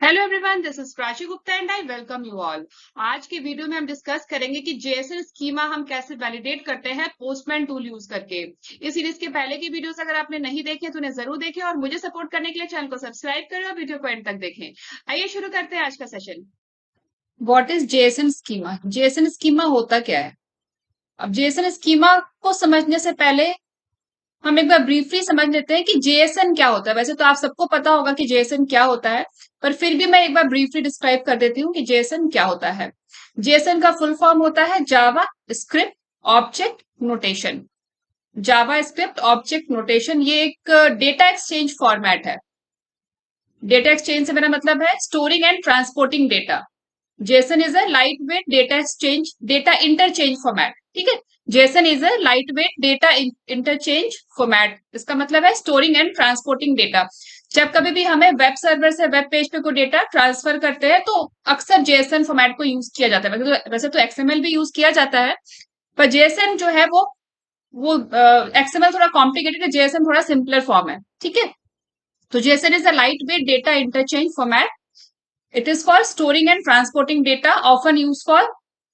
Hello everyone, this is Prachi Gupta and I welcome you all. आज की video में हम डिस्कस करेंगे कि जेएसएन स्कीमा हम कैसे वैलिडेट करते हैं पोस्टमैन टूल यूज करके। इस सीरीज के पहले की वीडियोस अगर आपने नहीं देखे तो उन्हें जरूर देखें और मुझे सपोर्ट करने के लिए चैनल को सब्सक्राइब करें और वीडियो को एंड तक देखें। आइए शुरू करते हैं आज का session. What is JSON schema? JSON schema होता क्या है? अब जेएसएन स्कीमा को समझने से पहले हम एक बार ब्रीफली समझ लेते हैं कि जेएसएन क्या होता है। वैसे तो आप सबको पता होगा कि जेएसएन क्या होता है, पर फिर भी मैं एक बार ब्रीफली डिस्क्राइब कर देती हूँ कि जेएसएन क्या होता है। जेएसएन का फुल फॉर्म होता है जावा स्क्रिप्ट ऑब्जेक्ट नोटेशन। जावा स्क्रिप्ट ऑब्जेक्ट नोटेशन ये एक डेटा एक्सचेंज फॉर्मेट है। डेटा एक्सचेंज से मेरा मतलब है storing and transporting data. Jason is a light weight data interchange format. ठीक है, Jason is a light weight data interchange format. इसका मतलब है स्टोरिंग एंड ट्रांसपोर्टिंग डेटा। जब कभी भी हमें वेब सर्वर से वेब पेज पे कोई डेटा ट्रांसफर करते हैं तो अक्सर जेएसएन फॉर्मेट को यूज किया जाता है। वैसे तो एक्सएमएल भी यूज किया जाता है, पर जेएसएन जो है वो एक्सएमएल थोड़ा कॉम्प्लिकेटेड है, जेएसएन थोड़ा सिंपलर फॉर्म है। ठीक है, तो JSON is a light weight data interchange format. It is for storing and transporting data, often used for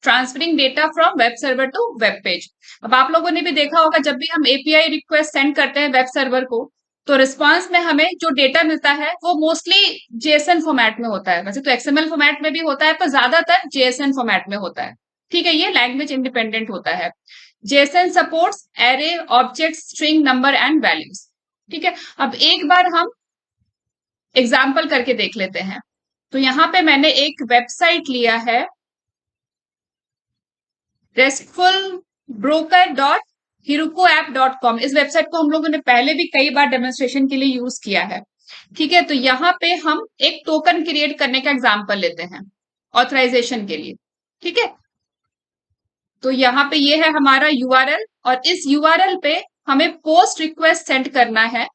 transferring data from web server to web page. अब आप लोगों ने भी देखा होगा जब भी हम एपीआई रिक्वेस्ट सेंड करते हैं वेब सर्वर को, तो रिस्पांस में हमें जो डेटा मिलता है वो मोस्टली जेएसएन फॉर्मेट में होता है। वैसे तो एक्सएमएल फॉर्मेट में भी होता है, पर ज्यादातर जेएसएन फॉर्मेट में होता है। ठीक है, ये लैंग्वेज इंडिपेंडेंट होता है। JSON supports array object string number and values. ठीक है, अब एक बार हम एग्जाम्पल करके देख लेते हैं। तो यहां पे मैंने एक वेबसाइट लिया है restfulbroker.herokuapp.com। इस वेबसाइट को हम लोगों ने पहले भी कई बार डेमोन्स्ट्रेशन के लिए यूज किया है। ठीक है, तो यहाँ पे हम एक टोकन क्रिएट करने का एग्जांपल लेते हैं ऑथराइजेशन के लिए। ठीक है, तो यहाँ पे ये है हमारा यूआरएल और इस यूआरएल पे हमें पोस्ट रिक्वेस्ट सेंड करना है।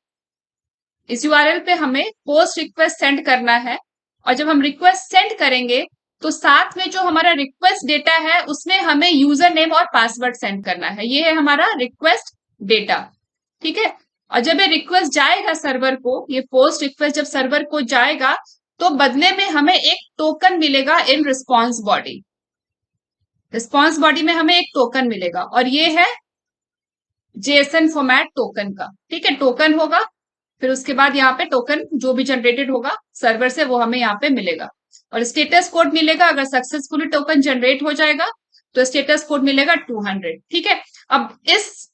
इस यूआरएल पे हमें पोस्ट रिक्वेस्ट सेंड करना है और जब हम रिक्वेस्ट सेंड करेंगे तो साथ में जो हमारा रिक्वेस्ट डेटा है उसमें हमें यूजर नेम और पासवर्ड सेंड करना है। ये है हमारा रिक्वेस्ट डेटा। ठीक है, और जब ये रिक्वेस्ट जाएगा सर्वर को, ये पोस्ट रिक्वेस्ट जब सर्वर को जाएगा तो बदले में हमें एक टोकन मिलेगा in response body. Response body में हमें एक टोकन मिलेगा और ये है जेएसएन फॉर्मेट टोकन का। ठीक है, टोकन होगा, फिर उसके बाद यहाँ पे टोकन जो भी जनरेटेड होगा सर्वर से वो हमें यहाँ पे मिलेगा और स्टेटस कोड मिलेगा। अगर सक्सेसफुली टोकन जनरेट हो जाएगा तो स्टेटस कोड मिलेगा 200। ठीक है, अब इस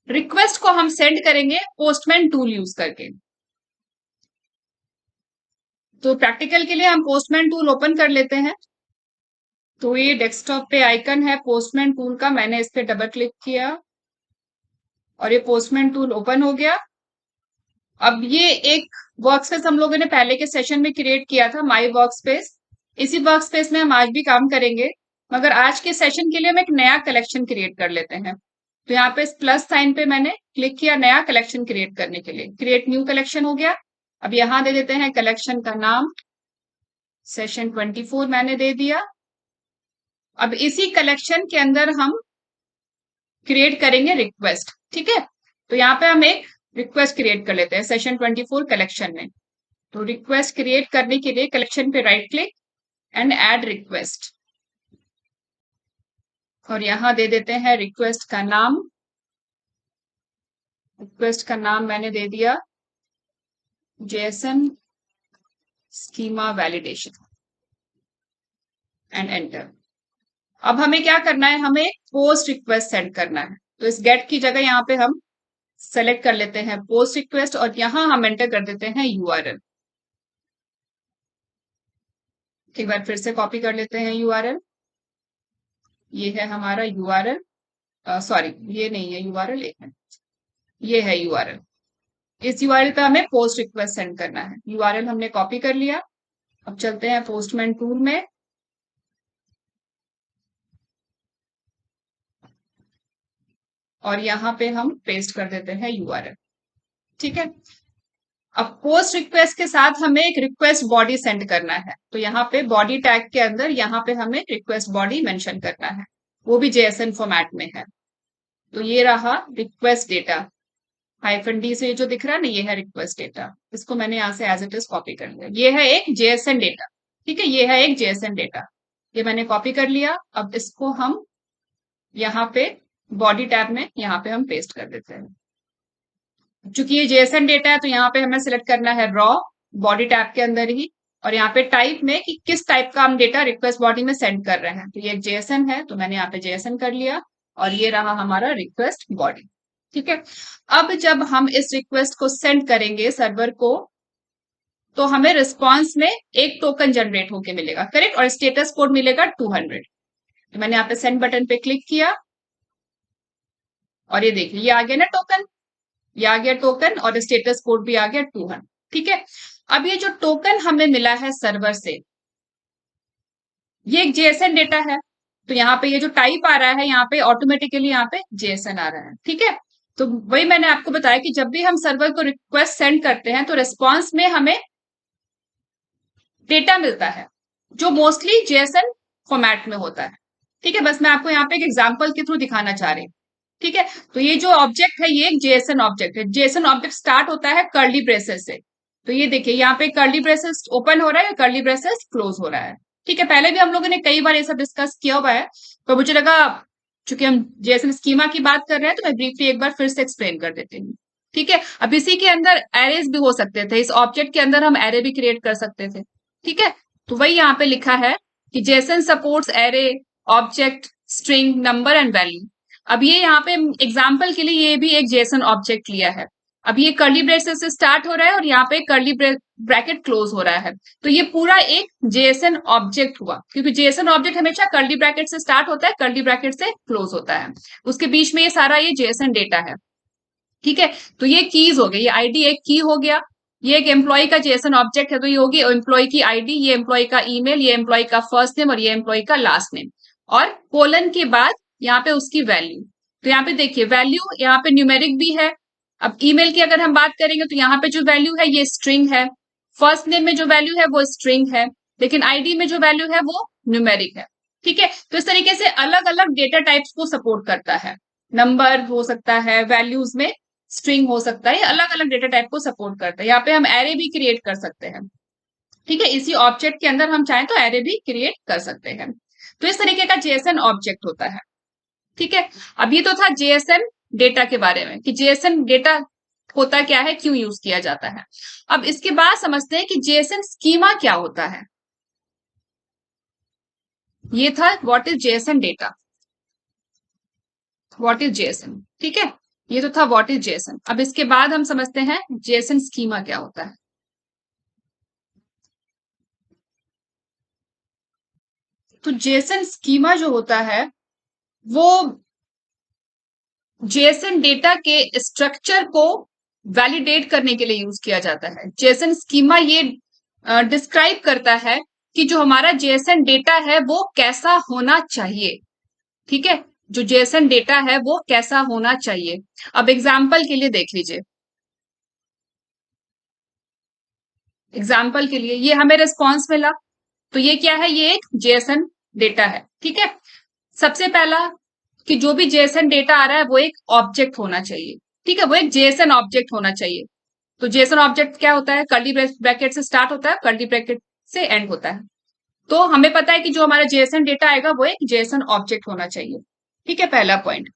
रिक्वेस्ट को हम सेंड करेंगे पोस्टमैन टूल यूज करके। तो प्रैक्टिकल के लिए हम पोस्टमैन टूल ओपन कर लेते हैं। तो ये डेस्कटॉप पे आइकन है पोस्टमैन टूल का, मैंने इस पे डबल क्लिक किया और ये पोस्टमैन टूल ओपन हो गया। अब ये एक वर्कस्पेस हम लोगों ने पहले के सेशन में क्रिएट किया था, माई वर्कस्पेस। इसी वर्कस्पेस में हम आज भी काम करेंगे, मगर आज के सेशन के लिए हम एक नया कलेक्शन क्रिएट कर लेते हैं। तो यहाँ पे प्लस साइन पे मैंने क्लिक किया नया कलेक्शन क्रिएट करने के लिए। क्रिएट न्यू कलेक्शन हो गया। अब यहाँ दे देते हैं कलेक्शन का नाम सेशन 24 मैंने दे दिया। अब इसी कलेक्शन के अंदर हम क्रिएट करेंगे रिक्वेस्ट। ठीक है, तो यहाँ पे हम एक रिक्वेस्ट क्रिएट कर लेते हैं सेशन 24 कलेक्शन में। तो रिक्वेस्ट क्रिएट करने के लिए कलेक्शन पे right click and add request और यहां दे देते हैं रिक्वेस्ट का नाम। रिक्वेस्ट का नाम मैंने दे दिया JSON schema validation and enter. अब हमें क्या करना है, हमें पोस्ट रिक्वेस्ट सेंड करना है। तो इस गेट की जगह यहाँ पे हम सेलेक्ट कर लेते हैं पोस्ट रिक्वेस्ट और यहां हम एंटर कर देते हैं यूआरएल। एक बार फिर से कॉपी कर लेते हैं यूआरएल। ये है हमारा यूआरएल, सॉरी ये नहीं है यूआरएल, एक मिनट, ये है यूआरएल। इस यूआरएल पे हमें पोस्ट रिक्वेस्ट सेंड करना है। यूआरएल हमने कॉपी कर लिया। अब चलते हैं पोस्टमैन टूल में और यहाँ पे हम पेस्ट कर देते हैं यूआरएल। ठीक है, अब पोस्ट रिक्वेस्ट के साथ हमें एक रिक्वेस्ट बॉडी सेंड करना है। तो यहाँ पे बॉडी टैग के अंदर यहाँ पे हमें रिक्वेस्ट बॉडी मेंशन करना है, वो भी जेएसएन फॉर्मेट में है। तो ये रहा रिक्वेस्ट डेटा, -d से जो दिख रहा है ना, ये है रिक्वेस्ट डेटा। इसको मैंने यहाँ से एज इट इज कॉपी कर लिया। ये है एक जेएसएन डेटा। ठीक है, ये है एक जेएसएन डेटा। ये मैंने कॉपी कर लिया। अब इसको हम यहाँ पे बॉडी टैब में यहाँ पे हम पेस्ट कर देते हैं। चूंकि ये जेएसएन डेटा है तो यहाँ पे हमें सिलेक्ट करना है रॉ, बॉडी टैब के अंदर ही, और यहाँ पे टाइप में कि किस टाइप का हम डेटा रिक्वेस्ट बॉडी में सेंड कर रहे हैं। तो ये जेएसएन है तो मैंने यहाँ पे जेएसएन कर लिया, और ये रहा हमारा रिक्वेस्ट बॉडी। ठीक है, अब जब हम इस रिक्वेस्ट को सेंड करेंगे सर्वर को, तो हमें रिस्पॉन्स में एक टोकन जनरेट होके मिलेगा, करेक्ट, और स्टेटस कोड मिलेगा 200। तो मैंने यहाँ पे सेंड बटन पे क्लिक किया, और ये देखिए ये आ गया ना टोकन, ये आ गया टोकन, और स्टेटस कोड भी आ गया 200। ठीक है, अब ये जो टोकन हमें मिला है सर्वर से, ये एक जेएसएन डेटा है। तो यहाँ पे ये जो टाइप आ रहा है, यहाँ पे ऑटोमेटिकली यहाँ पे जेएसएन आ रहा है। ठीक है, तो वही मैंने आपको बताया कि जब भी हम सर्वर को रिक्वेस्ट सेंड करते हैं तो रिस्पॉन्स में हमें डेटा मिलता है जो मोस्टली जेएसएन फॉर्मेट में होता है। ठीक है, बस मैं आपको यहाँ पे एक एग्जांपल के थ्रू दिखाना चाह रही हूँ। ठीक है, तो ये जो ऑब्जेक्ट है ये एक जेएसएन ऑब्जेक्ट है। जेएसएन ऑब्जेक्ट स्टार्ट होता है कर्ली ब्रेसेस से। तो ये देखिए यहाँ पे कर्ली ब्रेसेस ओपन हो रहा है, कर्ली ब्रेसेस क्लोज हो रहा है। ठीक है, पहले भी हम लोगों ने कई बार ये सब डिस्कस किया हुआ है, पर मुझे लगा चूंकि हम जेएसएन स्कीमा की बात कर रहे हैं तो मैं ब्रीफली एक बार फिर से एक्सप्लेन कर देती हूँ। ठीक है, अब इसी के अंदर एरेज भी हो सकते थे, इस ऑब्जेक्ट के अंदर हम एरे भी क्रिएट कर सकते थे। ठीक है, तो वही यहाँ पे लिखा है कि Jason supports array, object, string, number and value. अब ये यहाँ पे एग्जांपल के लिए ये भी एक जेसन ऑब्जेक्ट लिया है। अब ये कर्ली ब्रेसेस से स्टार्ट हो रहा है और यहाँ पे कर्ली ब्रैकेट क्लोज हो रहा है। तो ये पूरा एक जेसन ऑब्जेक्ट हुआ, क्योंकि जेसन ऑब्जेक्ट हमेशा कर्ली ब्रैकेट से स्टार्ट होता है, कर्ली ब्रैकेट से क्लोज होता है, उसके बीच में ये सारा ये जेसन डेटा है। ठीक है, तो ये कीज हो गई, ये आईडी एक की हो गया, ये एक एम्प्लॉय का जेसन ऑब्जेक्ट है तो ये होगी एम्प्लॉय की आईडी, ये एम्प्लॉय का ईमेल, ये एम्प्लॉय का फर्स्ट नेम और ये एम्प्लॉय का लास्ट नेम, और कोलन के बाद यहाँ पे उसकी वैल्यू। तो यहाँ पे देखिए वैल्यू यहाँ पे न्यूमेरिक भी है। अब ईमेल की अगर हम बात करेंगे तो यहाँ पे जो वैल्यू है ये स्ट्रिंग है, फर्स्ट नेम में जो वैल्यू है वो स्ट्रिंग है, लेकिन आईडी में जो वैल्यू है वो न्यूमेरिक है। ठीक है, तो इस तरीके से अलग अलग डेटा टाइप्स को सपोर्ट करता है। नंबर हो सकता है, वैल्यूज में स्ट्रिंग हो सकता है, अलग अलग डेटा टाइप को सपोर्ट करता है। यहाँ पे हम एरे भी क्रिएट कर सकते हैं। ठीक है, इसी ऑब्जेक्ट के अंदर हम चाहें तो एरे भी क्रिएट कर सकते हैं। तो इस तरीके का जेएसएन ऑब्जेक्ट होता है। ठीक है, अब ये तो था जेएसएन डेटा के बारे में कि जेएसएन डेटा होता क्या है, क्यों यूज किया जाता है। अब इसके बाद समझते हैं कि जेएसएन स्कीमा क्या होता है। ये था what is JSON data, what is JSON. ठीक है, ये तो था व्हाट इज जेएसएन। अब इसके बाद हम समझते हैं जेएसएन स्कीमा क्या होता है। तो जेएसएन स्कीमा जो होता है वो जेएसएन डेटा के स्ट्रक्चर को वैलिडेट करने के लिए यूज किया जाता है। जेएसएन स्कीमा ये डिस्क्राइब करता है कि जो हमारा जेएसएन डेटा है वो कैसा होना चाहिए। ठीक है, जो जेएसएन डेटा है वो कैसा होना चाहिए। अब एग्जाम्पल के लिए देख लीजिए, एग्जाम्पल के लिए ये हमें रिस्पॉन्स मिला, तो ये क्या है, ये एक जेएसएन डेटा है। ठीक है, सबसे पहला कि जो भी जेएसएन डेटा आ रहा है वो एक ऑब्जेक्ट होना चाहिए। ठीक है, वो एक जेएसएन ऑब्जेक्ट होना चाहिए। तो जेएसएन ऑब्जेक्ट क्या होता है, कर्ली ब्रैकेट से स्टार्ट होता है, कर्ली ब्रैकेट से एंड होता है। तो हमें पता है कि जो हमारा जेएसएन डेटा आएगा वो एक जेएसएन ऑब्जेक्ट होना चाहिए। ठीक है, पहला पॉइंट।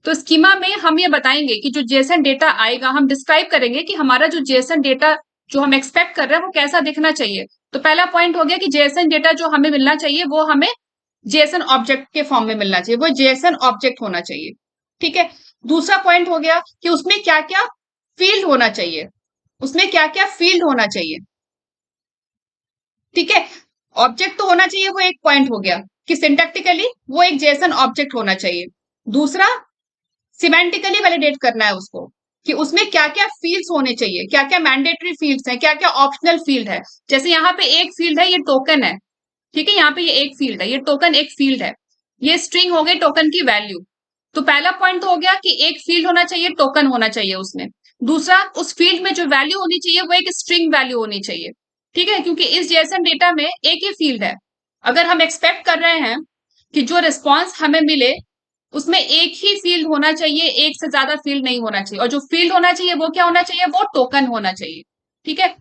तो स्कीमा में हम ये बताएंगे कि जो जेएसएन डेटा आएगा, हम डिस्क्राइब करेंगे कि हमारा जो जेएसएन डेटा जो हम एक्सपेक्ट कर रहे हैं वो कैसा दिखना चाहिए। तो पहला पॉइंट हो गया कि जेएसएन डेटा जो हमें मिलना चाहिए वो हमें जेएसएन ऑब्जेक्ट के फॉर्म में मिलना चाहिए, वो जेएसएन ऑब्जेक्ट होना चाहिए। ठीक है, दूसरा पॉइंट हो गया कि उसमें क्या क्या फील्ड होना चाहिए, उसमें क्या क्या फील्ड होना चाहिए। ठीक है, ऑब्जेक्ट तो होना चाहिए, वो एक पॉइंट हो गया कि सिंटैक्टिकली वो एक जेएसएन ऑब्जेक्ट होना चाहिए। दूसरा, सिमेंटिकली वैलिडेट करना है उसको कि उसमें क्या क्या फील्ड्स होने चाहिए, क्या क्या मैंडेटरी फील्ड्स हैं, क्या क्या ऑप्शनल फील्ड है। जैसे यहाँ पे एक फील्ड है, ये टोकन है। ठीक है, यहाँ पे ये एक फील्ड है, ये टोकन एक फील्ड है, ये स्ट्रिंग हो गई टोकन की वैल्यू। तो पहला पॉइंट तो हो गया कि एक फील्ड होना चाहिए, टोकन होना चाहिए उसमें। दूसरा, उस फील्ड में जो वैल्यू होनी चाहिए वो एक स्ट्रिंग वैल्यू होनी चाहिए। ठीक है, क्योंकि इस जेएसएन डेटा में एक ही फील्ड है। अगर हम एक्सपेक्ट कर रहे हैं कि जो रिस्पॉन्स हमें मिले उसमें एक ही फील्ड होना चाहिए, एक से ज्यादा फील्ड नहीं होना चाहिए, और जो फील्ड होना चाहिए वो क्या होना चाहिए, वो टोकन होना चाहिए। ठीक है,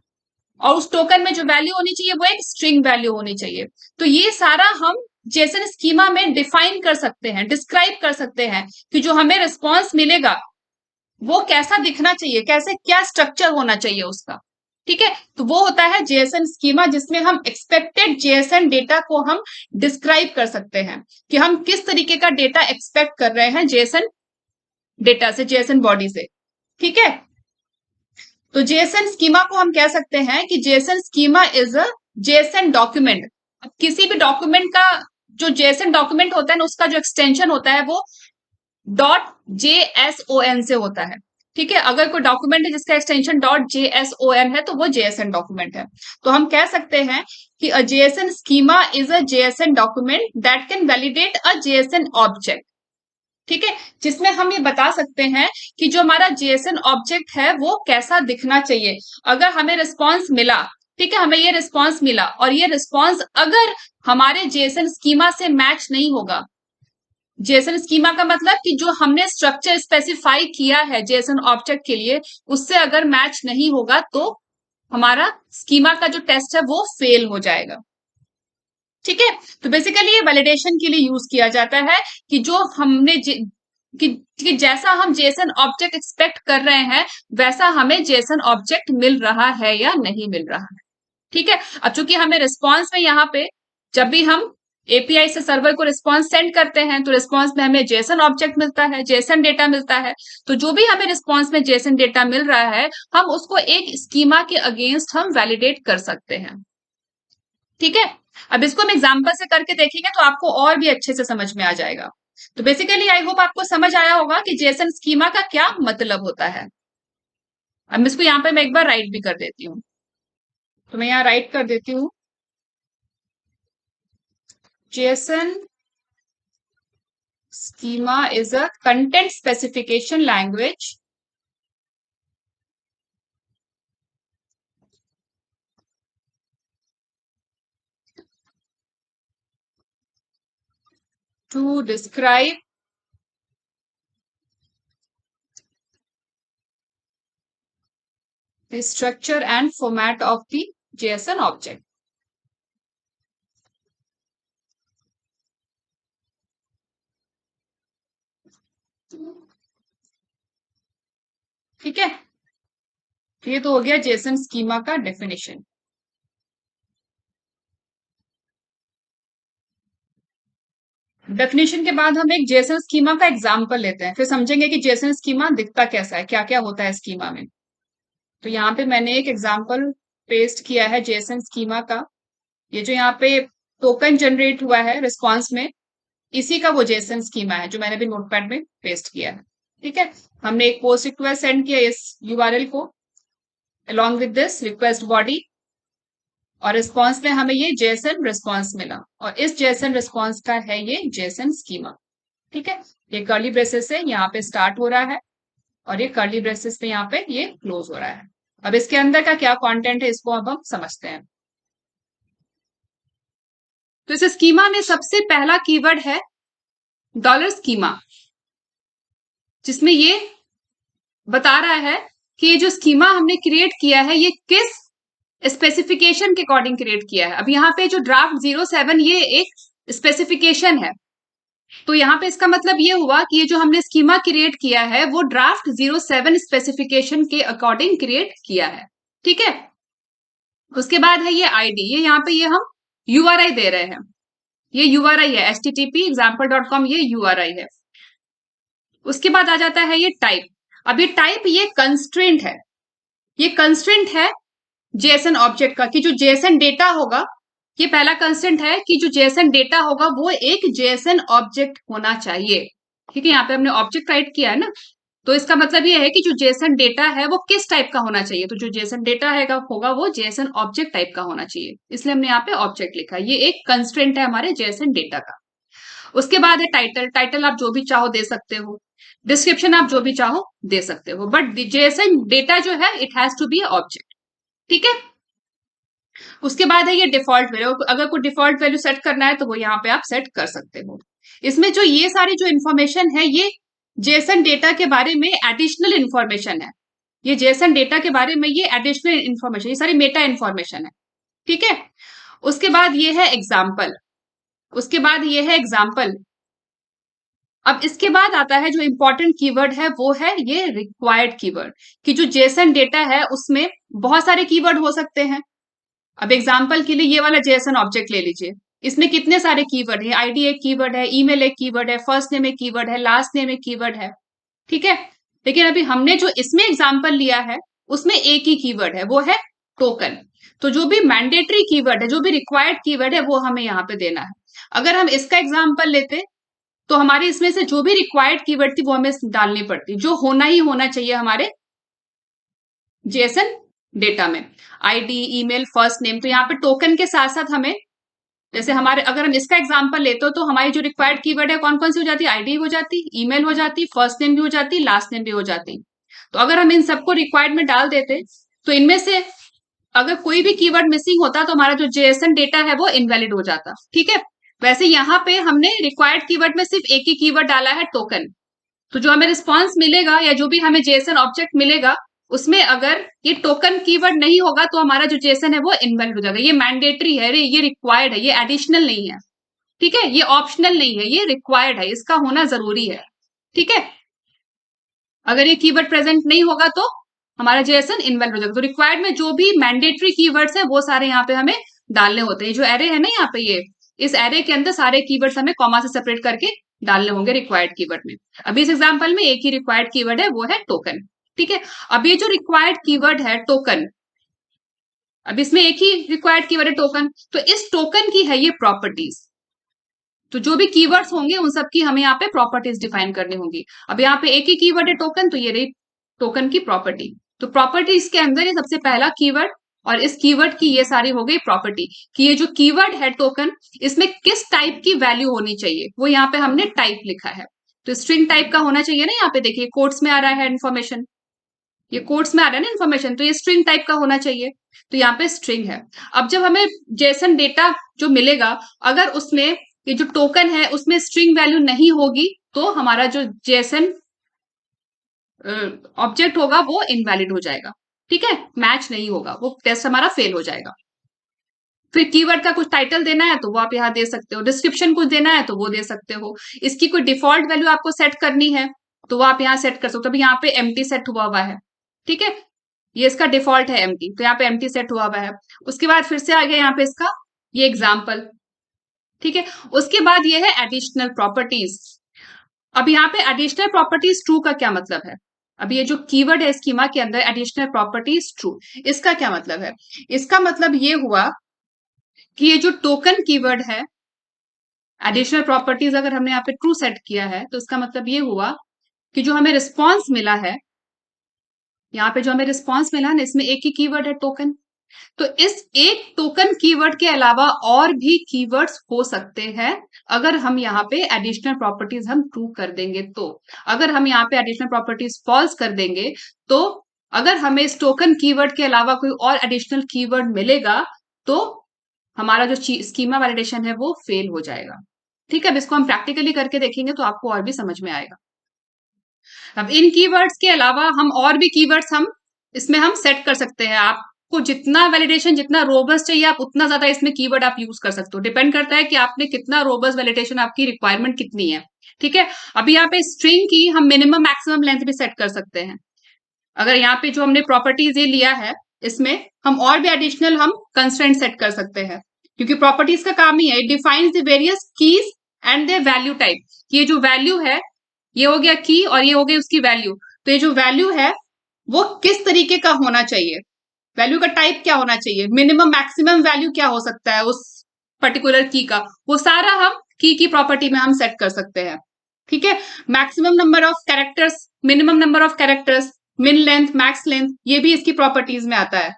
और उस टोकन में जो वैल्यू होनी चाहिए वो एक स्ट्रिंग वैल्यू होनी चाहिए। तो ये सारा हम जेसन स्कीमा में डिफाइन कर सकते हैं, डिस्क्राइब कर सकते हैं कि जो हमें रिस्पॉन्स मिलेगा वो कैसा दिखना चाहिए, कैसे क्या स्ट्रक्चर होना चाहिए उसका। ठीक है, तो वो होता है जेएसएन स्कीमा, जिसमें हम एक्सपेक्टेड जेएसएन डेटा को हम डिस्क्राइब कर सकते हैं कि हम किस तरीके का डेटा एक्सपेक्ट कर रहे हैं जेएसएन डेटा से, जेएसएन बॉडी से। ठीक है, तो जेएसएन स्कीमा को हम कह सकते हैं कि JSON schema is a JSON document. अब किसी भी डॉक्यूमेंट का जो जेएसएन डॉक्यूमेंट होता है ना, उसका जो एक्सटेंशन होता है वो .json से होता है। ठीक है, अगर कोई डॉक्यूमेंट है जिसका एक्सटेंशन .json है तो वो जेएसएन डॉक्यूमेंट है। तो हम कह सकते हैं कि a JSON schema is a JSON document that can validate a JSON object. ठीक है, जिसमें हम ये बता सकते हैं कि जो हमारा जेएसएन ऑब्जेक्ट है वो कैसा दिखना चाहिए। अगर हमें रिस्पॉन्स मिला, ठीक है, हमें ये रिस्पॉन्स मिला और ये रिस्पॉन्स अगर हमारे जेएसएन स्कीमा से मैच नहीं होगा, जेएसएन स्कीमा का मतलब कि जो हमने स्ट्रक्चर स्पेसिफाई किया है जेएसएन ऑब्जेक्ट के लिए, उससे अगर मैच नहीं होगा तो हमारा स्कीमा का जो टेस्ट है वो फेल हो जाएगा। ठीक है, तो बेसिकली ये वैलिडेशन के लिए यूज किया जाता है कि जो हमने कि जैसा हम जेएसएन ऑब्जेक्ट एक्सपेक्ट कर रहे हैं वैसा हमें जेएसएन ऑब्जेक्ट मिल रहा है या नहीं मिल रहा है। ठीक है, अब चूंकि हमें रिस्पॉन्स में यहाँ पे जब भी हम एपीआई से सर्वर को रिस्पॉन्स सेंड करते हैं तो रिस्पॉन्स में हमें जेएसएन ऑब्जेक्ट मिलता है, जेएसएन डेटा मिलता है। तो जो भी हमें रिस्पॉन्स में जेएसएन डेटा मिल रहा है हम उसको एक स्कीमा के अगेंस्ट हम वैलिडेट कर सकते हैं। ठीक है, अब इसको हम एग्जाम्पल से करके देखेंगे तो आपको और भी अच्छे से समझ में आ जाएगा। तो बेसिकली आई होप आपको समझ आया होगा कि जेएसएन स्कीमा का क्या मतलब होता है। अब इसको यहाँ पे मैं एक बार राइट भी कर देती हूँ, तो मैं यहाँ राइट कर देती हूँ JSON schema is a content specification language to describe the structure and format of the JSON object. ठीक है, ये तो हो गया जेसन स्कीमा का डेफिनेशन। डेफिनेशन के बाद हम एक जेसन स्कीमा का एग्जाम्पल लेते हैं, फिर समझेंगे कि जेसन स्कीमा दिखता कैसा है, क्या क्या होता है स्कीमा में। तो यहाँ पे मैंने एक एग्जाम्पल पेस्ट किया है जेसन स्कीमा का। ये जो यहाँ पे टोकन जनरेट हुआ है रिस्पॉन्स में, इसी का वो जेसन स्कीमा है जो मैंने भी नोटपैड में पेस्ट किया है। ठीक है, हमने एक पोस्ट रिक्वेस्ट सेंड किया इस यूआरएल को along with this request body और रिस्पॉन्स में हमें ये जेसन रिस्पॉन्स मिला और इस जेसन रिस्पॉन्स का है ये जेसन स्कीमा। ठीक है, ये कर्ली ब्रेसेस से यहाँ पे स्टार्ट हो रहा है और ये कर्ली ब्रेसेस पे यहाँ पे ये क्लोज हो रहा है। अब इसके अंदर का क्या कंटेंट है इसको अब हम समझते हैं। तो इस स्कीमा में सबसे पहला कीवर्ड है डॉलर स्कीमा, जिसमें ये बता रहा है कि ये जो स्कीमा हमने क्रिएट किया है ये किस स्पेसिफिकेशन के अकॉर्डिंग क्रिएट किया है। अब यहाँ पे जो ड्राफ्ट 07 ये एक स्पेसिफिकेशन है, तो यहाँ पे इसका मतलब ये हुआ कि ये जो हमने स्कीमा क्रिएट किया है वो ड्राफ्ट 07 स्पेसिफिकेशन के अकॉर्डिंग क्रिएट किया है। ठीक है, उसके बाद है ये आईडी, ये यहाँ पे ये हम यूआरआई दे रहे हैं, ये यूआरआई है http:/example.com, ये यूआरआई है। उसके बाद आ जाता है ये टाइप। अब ये टाइप ये कंस्ट्रेंट है, ये कंस्ट्रेंट है जेसन ऑब्जेक्ट का कि जो जेसन डेटा होगा, ये पहला कंस्ट्रेंट है कि जो जेसन डेटा होगा वो एक जेसन ऑब्जेक्ट होना चाहिए। ठीक है, यहाँ पे हमने ऑब्जेक्ट राइट किया है ना, तो इसका मतलब ये है कि जो जेसन डेटा है वो किस टाइप का होना चाहिए। तो जो जेसन डेटा है होगा वो जेसन ऑब्जेक्ट टाइप का होना चाहिए, इसलिए हमने यहाँ पे ऑब्जेक्ट लिखा है। ये एक कंस्ट्रेंट है हमारे जेसन डेटा का। उसके बाद है टाइटल, टाइटल आप जो भी चाहो दे सकते हो, डिस्क्रिप्शन आप जो भी चाहो दे सकते हो, बट जेसन डेटा जो है it has to be object. ठीक है, उसके बाद है ये डिफॉल्ट वैल्यू, अगर कोई डिफॉल्ट वैल्यू सेट करना है तो वो यहाँ पे आप सेट कर सकते हो। इसमें जो ये सारी जो इन्फॉर्मेशन है ये जेसन डेटा के बारे में एडिशनल इन्फॉर्मेशन है। ये जेसन डेटा के बारे में ये एडिशनल इंफॉर्मेशन, ये सारी मेटा इंफॉर्मेशन है। ठीक है, उसके बाद ये है एग्जाम्पल, उसके बाद ये है एग्जाम्पल। अब इसके बाद आता है जो इंपॉर्टेंट कीवर्ड है, वो है ये रिक्वायर्ड कीवर्ड, कि जो जेसन डेटा है उसमें बहुत सारे कीवर्ड हो सकते हैं। अब एग्जाम्पल के लिए ये वाला जेसन ऑब्जेक्ट ले लीजिए, इसमें कितने सारे कीवर्ड है, आईडी एक कीवर्ड है, ईमेल एक कीवर्ड है, फर्स्ट नेम एक कीवर्ड है, लास्ट नेम एक कीवर्ड है। ठीक है, लेकिन अभी हमने जो इसमें एग्जाम्पल लिया है उसमें एक ही कीवर्ड है, वो है टोकन। तो जो भी मैंडेटरी कीवर्ड है, जो भी रिक्वायर्ड कीवर्ड है, वो हमें यहाँ पे देना है। अगर हम इसका एग्जाम्पल लेते तो हमारे इसमें से जो भी रिक्वायर्ड कीवर्ड थी वो हमें डालनी पड़ती, जो होना ही होना चाहिए हमारे जेसन डेटा में, आईडी, ईमेल, फर्स्ट नेम। तो यहाँ पे टोकन के साथ साथ हमें, जैसे हमारे अगर हम इसका एग्जांपल लेते हो तो हमारी जो रिक्वायर्ड कीवर्ड है कौन कौन सी हो जाती है, आईडी हो जाती, ईमेल हो जाती, फर्स्ट नेम भी हो जाती, लास्ट नेम भी हो जाती। तो अगर हम इन सबको रिक्वायर्ड में डाल देते तो इनमें से अगर कोई भी कीवर्ड मिसिंग होता तो हमारा जो जेएसएन डेटा है वो इनवैलिड हो जाता। ठीक है, वैसे यहाँ पे हमने रिक्वायर्ड कीवर्ड में सिर्फ एक ही कीवर्ड डाला है, टोकन। तो जो हमें रिस्पॉन्स मिलेगा या जो भी हमें जेएसएन ऑब्जेक्ट मिलेगा उसमें अगर ये टोकन कीवर्ड नहीं होगा तो हमारा जो जेएसएन है वो इनवैलिड हो जाएगा। ये मैंडेटरी है, ये रिक्वायर्ड है, ये एडिशनल नहीं है। ठीक है, ये ऑप्शनल नहीं है, ये रिक्वायर्ड है, इसका होना जरूरी है। ठीक है, अगर ये कीवर्ड प्रेजेंट नहीं होगा तो हमारा जेएसएन इनवैलिड हो जाएगा। तो रिक्वायर्ड में जो भी मैंडेटरी कीवर्ड्स है वो सारे यहाँ पे हमें डालने होते हैं। जो एरे है ना यहाँ पे, ये इस एरे के अंदर सारे कीवर्ड्स हमें कॉमा से सेपरेट करके डालने होंगे रिक्वायर्ड कीवर्ड में। अभी इस एग्जाम्पल में एक ही रिक्वायर्ड कीवर्ड है, वो है टोकन। ठीक है, अब ये जो रिक्वायर्ड कीवर्ड है टोकन, अब इसमें एक ही रिक्वायर्ड कीवर्ड है टोकन, तो इस टोकन की है ये प्रॉपर्टीज। तो जो भी कीवर्ड्स होंगे उन सब की हमें यहाँ पे प्रॉपर्टीज डिफाइन करनी होंगी। अब यहाँ पे एक ही कीवर्ड है टोकन, तो ये रही टोकन की प्रॉपर्टी। तो प्रॉपर्टीज के अंदर ये सबसे पहला कीवर्ड, और इस कीवर्ड की ये सारी हो गई प्रॉपर्टी, कि ये जो कीवर्ड है टोकन, इसमें किस टाइप की वैल्यू होनी चाहिए, वो यहाँ पे हमने टाइप लिखा है। तो स्ट्रिंग टाइप का होना चाहिए ना, यहाँ पे देखिए कोट्स में आ रहा है इन्फॉर्मेशन, ये कोट्स में आ रहा है ना इन्फॉर्मेशन, तो ये स्ट्रिंग टाइप का होना चाहिए। तो यहाँ पे स्ट्रिंग है। अब जब हमें जेसन डेटा जो मिलेगा, अगर उसमें ये जो टोकन है उसमें स्ट्रिंग वैल्यू नहीं होगी तो हमारा जो जेसन ऑब्जेक्ट होगा वो इनवैलिड हो जाएगा। ठीक है, मैच नहीं होगा, वो टेस्ट हमारा फेल हो जाएगा। फिर कीवर्ड का कुछ टाइटल देना है तो वो आप यहाँ दे सकते हो, डिस्क्रिप्शन कुछ देना है तो वो दे सकते हो, इसकी कोई डिफॉल्ट वैल्यू आपको सेट करनी है तो वो आप यहाँ सेट कर सकते हो। अभी यहाँ पे एम्प्टी सेट हुआ है। ठीक है, ये इसका डिफॉल्ट है एम्प्टी, तो यहाँ पे एम्प्टी सेट हुआ है। उसके बाद फिर से आ गया यहाँ पे इसका ये एग्जाम्पल। ठीक है, उसके बाद ये है एडिशनल प्रॉपर्टीज। अब यहाँ पे एडिशनल प्रॉपर्टीज ट्रू का क्या मतलब है, अब ये जो कीवर्ड है स्कीमा के अंदर एडिशनल प्रॉपर्टीज ट्रू, इसका क्या मतलब है, इसका मतलब ये हुआ कि ये जो टोकन कीवर्ड है, एडिशनल प्रॉपर्टीज अगर हमने यहाँ पे ट्रू सेट किया है तो इसका मतलब ये हुआ कि जो हमें रिस्पॉन्स मिला है, यहाँ पे जो हमें रिस्पॉन्स मिला ना, इसमें एक ही कीवर्ड है टोकन। तो इस एक टोकन कीवर्ड के अलावा और भी कीवर्ड्स हो सकते हैं अगर हम यहाँ पे एडिशनल प्रॉपर्टीज हम ट्रू कर देंगे तो। अगर हम यहाँ पे एडिशनल प्रॉपर्टीज फॉल्स कर देंगे तो अगर हमें इस टोकन कीवर्ड के अलावा कोई और एडिशनल कीवर्ड मिलेगा तो हमारा जो स्कीमा वैलिडेशन है वो फेल हो जाएगा। ठीक है, अब इसको हम प्रैक्टिकली करके देखेंगे तो आपको और भी समझ में आएगा। अब इन कीवर्ड्स के अलावा हम और भी कीवर्ड्स हम इसमें हम सेट कर सकते हैं। आपको जितना वैलिडेशन, जितना रोबस्ट चाहिए आप उतना ज्यादा इसमें कीवर्ड आप यूज कर सकते हो। डिपेंड करता है कि आपने कितना रोबस्ट वैलिडेशन, आपकी रिक्वायरमेंट कितनी है। ठीक है, अभी यहाँ पे स्ट्रिंग की हम मिनिमम मैक्सिमम लेंथ भी सेट कर सकते हैं। अगर यहाँ पे जो हमने प्रॉपर्टीज ये लिया है इसमें हम और भी एडिशनल हम कंस्ट्रेंट सेट कर सकते हैं, क्योंकि प्रॉपर्टीज का काम ही है, it defines the various keys and the value type. ये जो वैल्यू है, ये हो गया की और ये हो गई उसकी वैल्यू। तो ये जो वैल्यू है वो किस तरीके का होना चाहिए, वैल्यू का टाइप क्या होना चाहिए, मिनिमम मैक्सिमम वैल्यू क्या हो सकता है उस पर्टिकुलर की का, वो सारा हम की प्रॉपर्टी में हम सेट कर सकते हैं। ठीक है, maximum number of characters, minimum number of characters, min length, max length, ये भी इसकी प्रॉपर्टीज में आता है।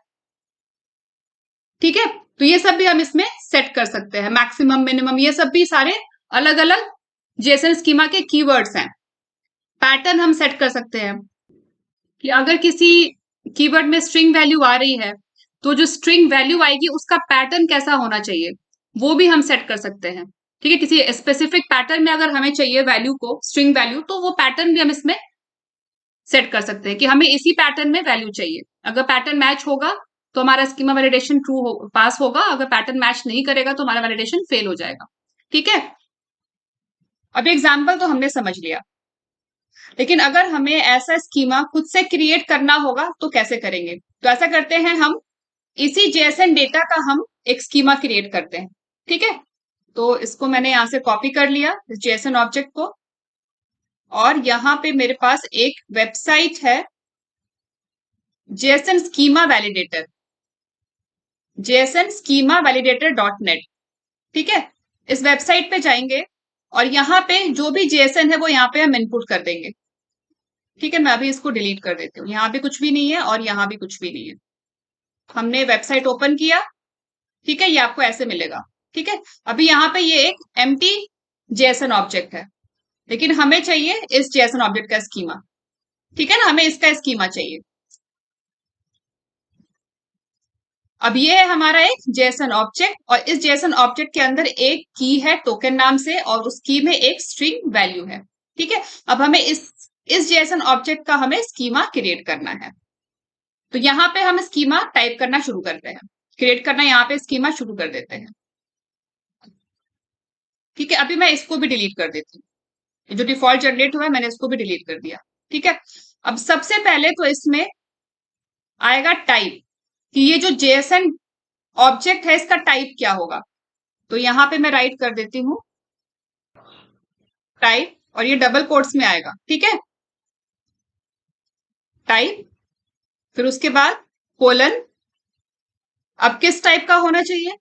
ठीक है, तो ये सब भी हम इसमें सेट कर सकते हैं, मैक्सिमम, मिनिमम, ये सब भी सारे अलग अलग जेसन स्कीमा के कीवर्ड्स हैं। पैटर्न हम सेट कर सकते हैं कि अगर किसी कीवर्ड में स्ट्रिंग वैल्यू आ रही है तो जो स्ट्रिंग वैल्यू आएगी उसका पैटर्न कैसा होना चाहिए वो भी हम सेट कर सकते हैं। ठीक है, किसी स्पेसिफिक पैटर्न में अगर हमें चाहिए वैल्यू को, स्ट्रिंग वैल्यू, तो वो पैटर्न भी हम इसमें सेट कर सकते हैं कि हमें इसी पैटर्न में वैल्यू चाहिए। अगर पैटर्न मैच होगा तो हमारा स्कीमा वैलिडेशन पास होगा, अगर पैटर्न मैच नहीं करेगा तो हमारा वैलिडेशन फेल हो जाएगा। ठीक है, अब एग्जाम्पल तो हमने समझ लिया, लेकिन अगर हमें ऐसा स्कीमा खुद से क्रिएट करना होगा तो कैसे करेंगे? तो ऐसा करते हैं, हम इसी जेएसएन डेटा का हम एक स्कीमा क्रिएट करते हैं। ठीक है, तो इसको मैंने यहां से कॉपी कर लिया इस जेएसएन ऑब्जेक्ट को, और यहाँ पे मेरे पास एक वेबसाइट है जेएसएन स्कीमा वैलिडेटर, JSON-Schema-Validator.net। ठीक है, इस वेबसाइट पे जाएंगे और यहाँ पे जो भी जेएसएन है वो यहाँ पे हम इनपुट कर देंगे। ठीक है, मैं अभी इसको डिलीट कर देती हूँ, यहाँ भी कुछ भी नहीं है और यहाँ भी कुछ भी नहीं है। हमने वेबसाइट ओपन किया, ठीक है, ये आपको ऐसे मिलेगा। ठीक है, अभी यहाँ पे ये एक एम्प्टी जेएसएन ऑब्जेक्ट है, लेकिन हमें चाहिए इस जेएसएन ऑब्जेक्ट का स्कीमा। ठीक है ना, हमें इसका स्कीमा चाहिए। अब ये है हमारा एक जेएसएन ऑब्जेक्ट, और इस जेएसएन ऑब्जेक्ट के अंदर एक की है टोकन नाम से, और उस की में एक स्ट्रिंग वैल्यू है। ठीक है, अब हमें इस जेएसएन ऑब्जेक्ट का हमें स्कीमा क्रिएट करना है। तो यहाँ पे हम स्कीमा टाइप करना शुरू करते हैं, क्रिएट करना, यहाँ पे स्कीमा शुरू कर देते हैं। ठीक है, अभी मैं इसको भी डिलीट कर देती हूँ, जो डिफॉल्ट जनरेट हुआ है मैंने इसको भी डिलीट कर दिया। ठीक है, अब सबसे पहले तो इसमें आएगा टाइप, कि ये जो जेएसएन ऑब्जेक्ट है इसका टाइप क्या होगा। तो यहाँ पे मैं राइट कर देती हूँ टाइप, और ये डबल कोट्स में आएगा। ठीक है, टाइप, फिर उसके बाद कोलन। अब किस टाइप का होना चाहिए?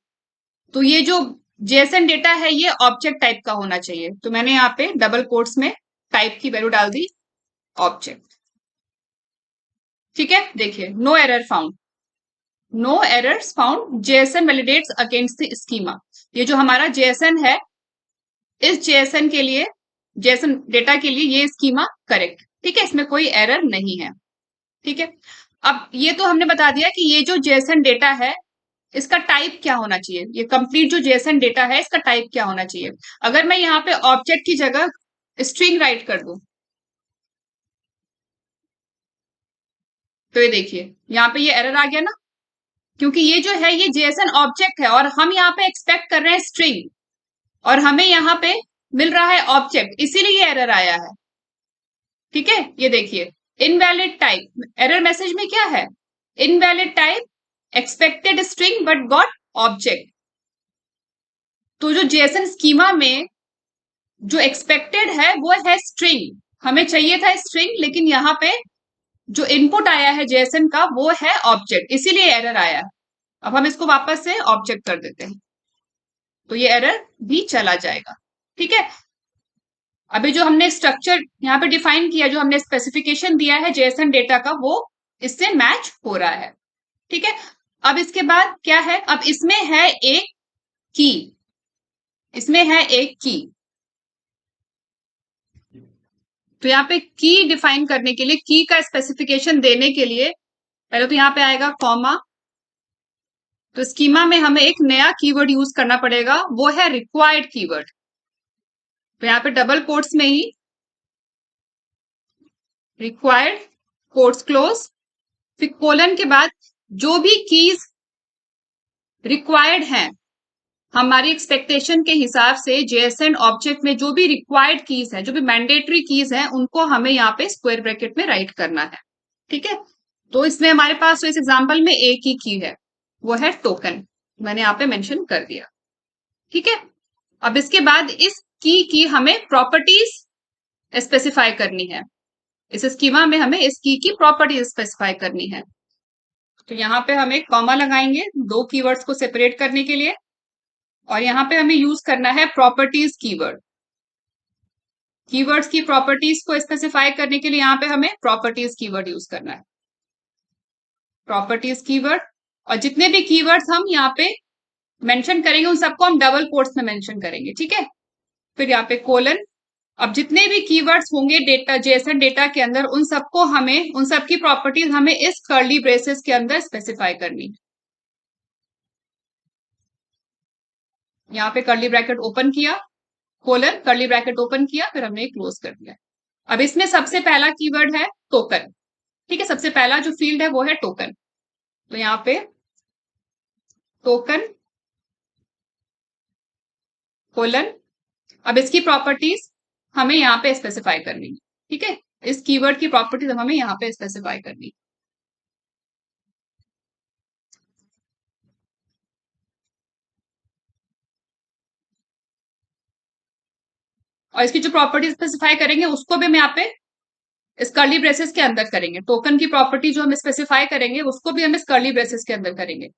तो ये जो जेएसएन डेटा है ये ऑब्जेक्ट टाइप का होना चाहिए, तो मैंने यहाँ पे डबल कोट्स में टाइप की वैल्यू डाल दी ऑब्जेक्ट। ठीक है, देखिए, no error found, no errors found, JSON validates against the schema. ये जो हमारा जेएसएन है, इस जेएसएन के लिए, जेएसएन डेटा के लिए ये स्कीमा करेक्ट। ठीक है, इसमें कोई एरर नहीं है। ठीक है, अब ये तो हमने बता दिया कि ये जो जेएसएन डेटा है इसका टाइप क्या होना चाहिए, ये कंप्लीट जो जेएसएन डेटा है इसका टाइप क्या होना चाहिए। अगर मैं यहाँ पे ऑब्जेक्ट की जगह स्ट्रिंग राइट कर दूं, तो ये देखिए यहाँ पे ये एरर आ गया ना, क्योंकि ये जो है ये जेएसएन ऑब्जेक्ट है और हम यहाँ पे एक्सपेक्ट कर रहे हैं स्ट्रिंग, और हमें यहाँ पे मिल रहा है ऑब्जेक्ट, इसीलिए ये एरर आया है। ठीक है, ये देखिए, इनवैलिड टाइप, एरर मैसेज में क्या है, invalid type, expected string but got object. तो जो जेएसएन स्कीमा में जो एक्सपेक्टेड है वो है स्ट्रिंग, हमें चाहिए था स्ट्रिंग, लेकिन यहाँ पे जो इनपुट आया है जेएसएन का वो है ऑब्जेक्ट, इसीलिए एरर आया है। अब हम इसको वापस से ऑब्जेक्ट कर देते हैं, तो ये एरर भी चला जाएगा। ठीक है, अभी जो हमने स्ट्रक्चर यहाँ पे डिफाइन किया, जो हमने स्पेसिफिकेशन दिया है जेएसएन डेटा का, वो इससे मैच हो रहा है। ठीक है, अब इसके बाद क्या है, अब इसमें है एक की, इसमें है एक की, तो यहाँ पे की डिफाइन करने के लिए, की का स्पेसिफिकेशन देने के लिए पहले तो यहाँ पे आएगा कॉमा, तो स्कीमा में हमें एक नया कीवर्ड यूज करना पड़ेगा, वो है रिक्वायर्ड कीवर्ड। तो यहाँ पे डबल कोट्स में ही रिक्वायर्ड, कोट्स क्लोज, फिर कोलन के बाद जो भी कीज रिक्वायर्ड हैं हमारी एक्सपेक्टेशन के हिसाब से, जेएसएन ऑब्जेक्ट में जो भी रिक्वायर्ड कीज है, जो भी मैंडेटरी कीज है, उनको हमें यहाँ पे स्क्वायर ब्रैकेट में राइट करना है। ठीक है, तो इसमें हमारे पास तो इस एग्जाम्पल में एक ही की है, वो है टोकन, मैंने यहाँ पे मेंशन कर दिया। ठीक है, अब इसके बाद इस की हमें प्रॉपर्टीज स्पेसिफाई करनी है, इस स्कीमा में हमें इस की प्रॉपर्टीज स्पेसिफाई करनी है। तो यहाँ पे हम एक कॉमा लगाएंगे दो कीवर्ड्स को सेपरेट करने के लिए, और यहाँ पे हमें यूज करना है प्रॉपर्टीज कीवर्ड। कीवर्ड्स की प्रॉपर्टीज को स्पेसिफाई करने के लिए यहाँ पे हमें प्रॉपर्टीज कीवर्ड यूज करना है, प्रॉपर्टीज कीवर्ड। और जितने भी कीवर्ड्स हम यहाँ पे मेंशन करेंगे उन सबको हम डबल कोट्स में मेंशन करेंगे। ठीक है, फिर यहाँ पे कोलन। अब जितने भी कीवर्ड्स होंगे डेटा, जेएसएन डेटा के अंदर, उन सबको हमें, उन सबकी प्रॉपर्टीज हमें इस कर्ली ब्रेसेस के अंदर स्पेसिफाई करनी। यहाँ पे कर्ली ब्रैकेट ओपन किया, कोलन, कर्ली ब्रैकेट ओपन किया, फिर हमने क्लोज कर दिया। अब इसमें सबसे पहला कीवर्ड है टोकन। ठीक है, सबसे पहला जो फील्ड है वो है टोकन। तो यहाँ पे टोकन कोलन, अब इसकी प्रॉपर्टीज हमें यहाँ पे स्पेसिफाई करनी है। ठीक है, इस कीवर्ड की प्रॉपर्टीज हमें यहाँ पे स्पेसिफाई करनी है। और इसकी जो प्रॉपर्टीज स्पेसिफाई करेंगे उसको भी हम यहाँ पे इस कर्ली ब्रेसेस के अंदर करेंगे। टोकन की प्रॉपर्टी जो हम स्पेसिफाई करेंगे उसको भी हम इस कर्ली ब्रेसेस के अंदर करेंगे।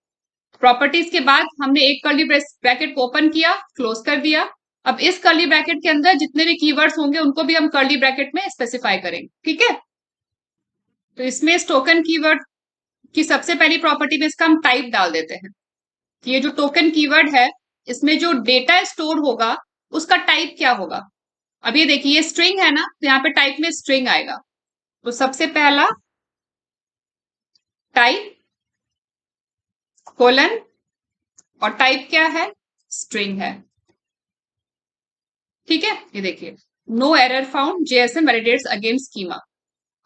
प्रॉपर्टीज के बाद हमने एक कर्ली ब्रैकेट को ओपन किया, क्लोज कर दिया। अब इस कर्ली ब्रैकेट के अंदर जितने भी कीवर्ड्स होंगे उनको भी हम कर्ली ब्रैकेट में स्पेसिफाई करेंगे। ठीक है, तो इसमें इस टोकन कीवर्ड की सबसे पहली प्रॉपर्टी में इसका हम टाइप डाल देते हैं। ये जो टोकन कीवर्ड है इसमें जो डेटा स्टोर होगा उसका टाइप क्या होगा। अब ये देखिए, ये स्ट्रिंग है ना, तो यहाँ पे टाइप में स्ट्रिंग आएगा। तो सबसे पहला टाइप कोलन, और टाइप क्या है, स्ट्रिंग है। ठीक है, ये देखिए, no error found, JSON validates against schema.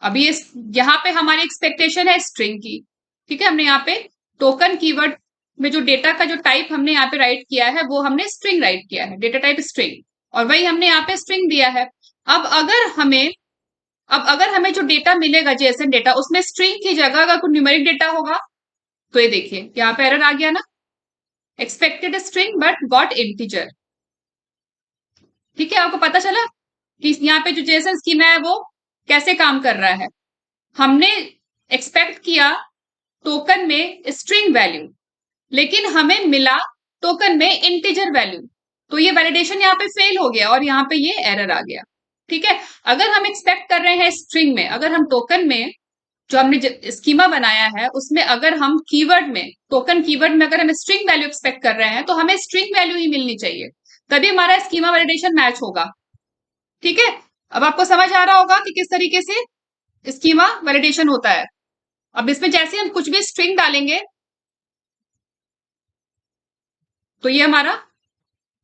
अभी ये यहाँ पे हमारी एक्सपेक्टेशन है स्ट्रिंग की। ठीक है, हमने यहाँ पे टोकन कीवर्ड में जो डेटा का जो टाइप हमने यहाँ पे राइट किया है वो हमने स्ट्रिंग राइट किया है, डेटा टाइप स्ट्रिंग, और वही हमने यहाँ पे स्ट्रिंग दिया है। अब अगर हमें जो डेटा मिलेगा जेएसएन डेटा, उसमें स्ट्रिंग की जगह अगर कोई न्यूमेरिक डेटा होगा तो ये देखिए यहाँ पे एरर आ गया ना, expected string but got integer. ठीक है, आपको पता चला कि यहाँ पे जो जेएसएन स्कीमा है वो कैसे काम कर रहा है। हमने एक्सपेक्ट किया टोकन में स्ट्रिंग वैल्यू, लेकिन हमें मिला टोकन में इंटीजर वैल्यू, तो ये वैलिडेशन यहाँ पे फेल हो गया और यहाँ पे ये एरर आ गया। ठीक है, अगर हम एक्सपेक्ट कर रहे हैं स्ट्रिंग में, अगर हम टोकन में जो हमने स्कीमा बनाया है उसमें अगर हम कीवर्ड में, टोकन कीवर्ड में अगर हम स्ट्रिंग वैल्यू एक्सपेक्ट कर रहे हैं तो हमें स्ट्रिंग वैल्यू ही मिलनी चाहिए, तभी हमारा स्कीमा वैलिडेशन मैच होगा। ठीक है, अब आपको समझ आ रहा होगा कि किस तरीके से स्कीमा वैलिडेशन होता है। अब इसमें जैसे हम कुछ भी स्ट्रिंग डालेंगे तो ये हमारा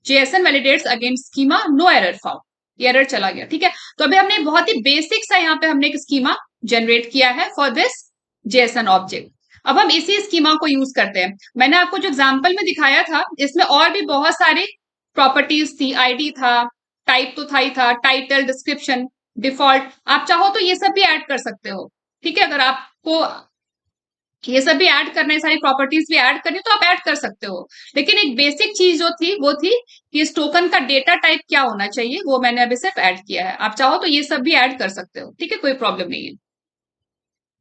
JSON validates against schema no error found, ये एरर चला गया। ठीक है, तो अभी हमने बहुत ही बेसिक सा यहाँ पे हमने एक स्कीमा जनरेट किया है फॉर दिस जेएसएन ऑब्जेक्ट। अब हम इसी स्कीमा को यूज करते हैं। मैंने आपको जो एग्जांपल में दिखाया था इसमें और भी बहुत सारी प्रॉपर्टीज थी, आईडी था, टाइप तो था ही था, टाइटल, डिस्क्रिप्शन, डिफॉल्ट, आप चाहो तो ये सब भी ऐड कर सकते हो। ठीक है, अगर आपको ये सब भी ऐड करना है, सारी प्रॉपर्टीज भी ऐड करनी तो आप ऐड कर सकते हो, लेकिन एक बेसिक चीज जो थी वो थी कि इस टोकन का डेटा टाइप क्या होना चाहिए, वो मैंने अभी सिर्फ ऐड किया है। आप चाहो तो ये सब भी ऐड कर सकते हो। ठीक है, कोई प्रॉब्लम नहीं है।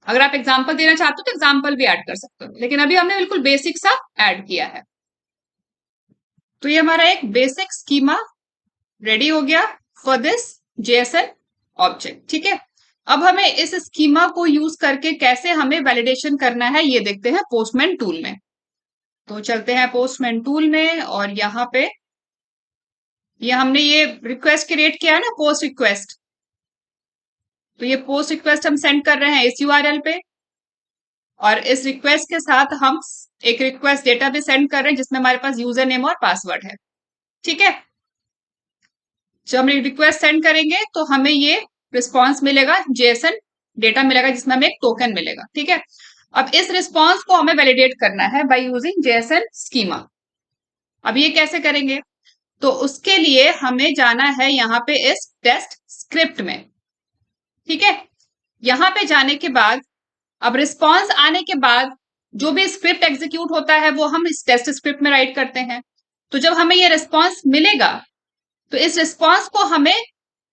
अगर आप एग्जाम्पल देना चाहते हो तो एग्जाम्पल भी ऐड कर सकते हो, लेकिन अभी हमने बिल्कुल बेसिक सा ऐड किया है। तो ये हमारा एक बेसिक स्कीमा रेडी हो गया फॉर दिस जेएसएन ऑब्जेक्ट। ठीक है, अब हमें इस स्कीमा को यूज करके कैसे हमें वैलिडेशन करना है ये देखते हैं पोस्टमैन टूल में। तो चलते हैं पोस्टमैन टूल में, और यहाँ पे ये हमने ये रिक्वेस्ट क्रिएट किया है ना, पोस्ट रिक्वेस्ट, तो ये पोस्ट रिक्वेस्ट हम सेंड कर रहे हैं इस यूआरएल पे, और इस रिक्वेस्ट के साथ हम एक रिक्वेस्ट डेटा भी सेंड कर रहे हैं जिसमें हमारे पास यूजर नेम और पासवर्ड है। ठीक है, जब हम रिक्वेस्ट सेंड करेंगे तो हमें ये रिस्पॉन्स मिलेगा, जेएसएन डेटा मिलेगा जिसमें हमें एक टोकन मिलेगा। ठीक है, अब इस रिस्पॉन्स को हमें वैलिडेट करना है बाय यूजिंग जेएसएन स्कीमा। अब ये कैसे करेंगे, तो उसके लिए हमें जाना है यहाँ पे इस टेस्ट स्क्रिप्ट में। ठीक है, यहाँ पे जाने के बाद अब रिस्पॉन्स आने के बाद जो भी स्क्रिप्ट एग्जीक्यूट होता है वो हम इस टेस्ट स्क्रिप्ट में राइट करते हैं। तो जब हमें ये रिस्पॉन्स मिलेगा तो इस रिस्पॉन्स को हमें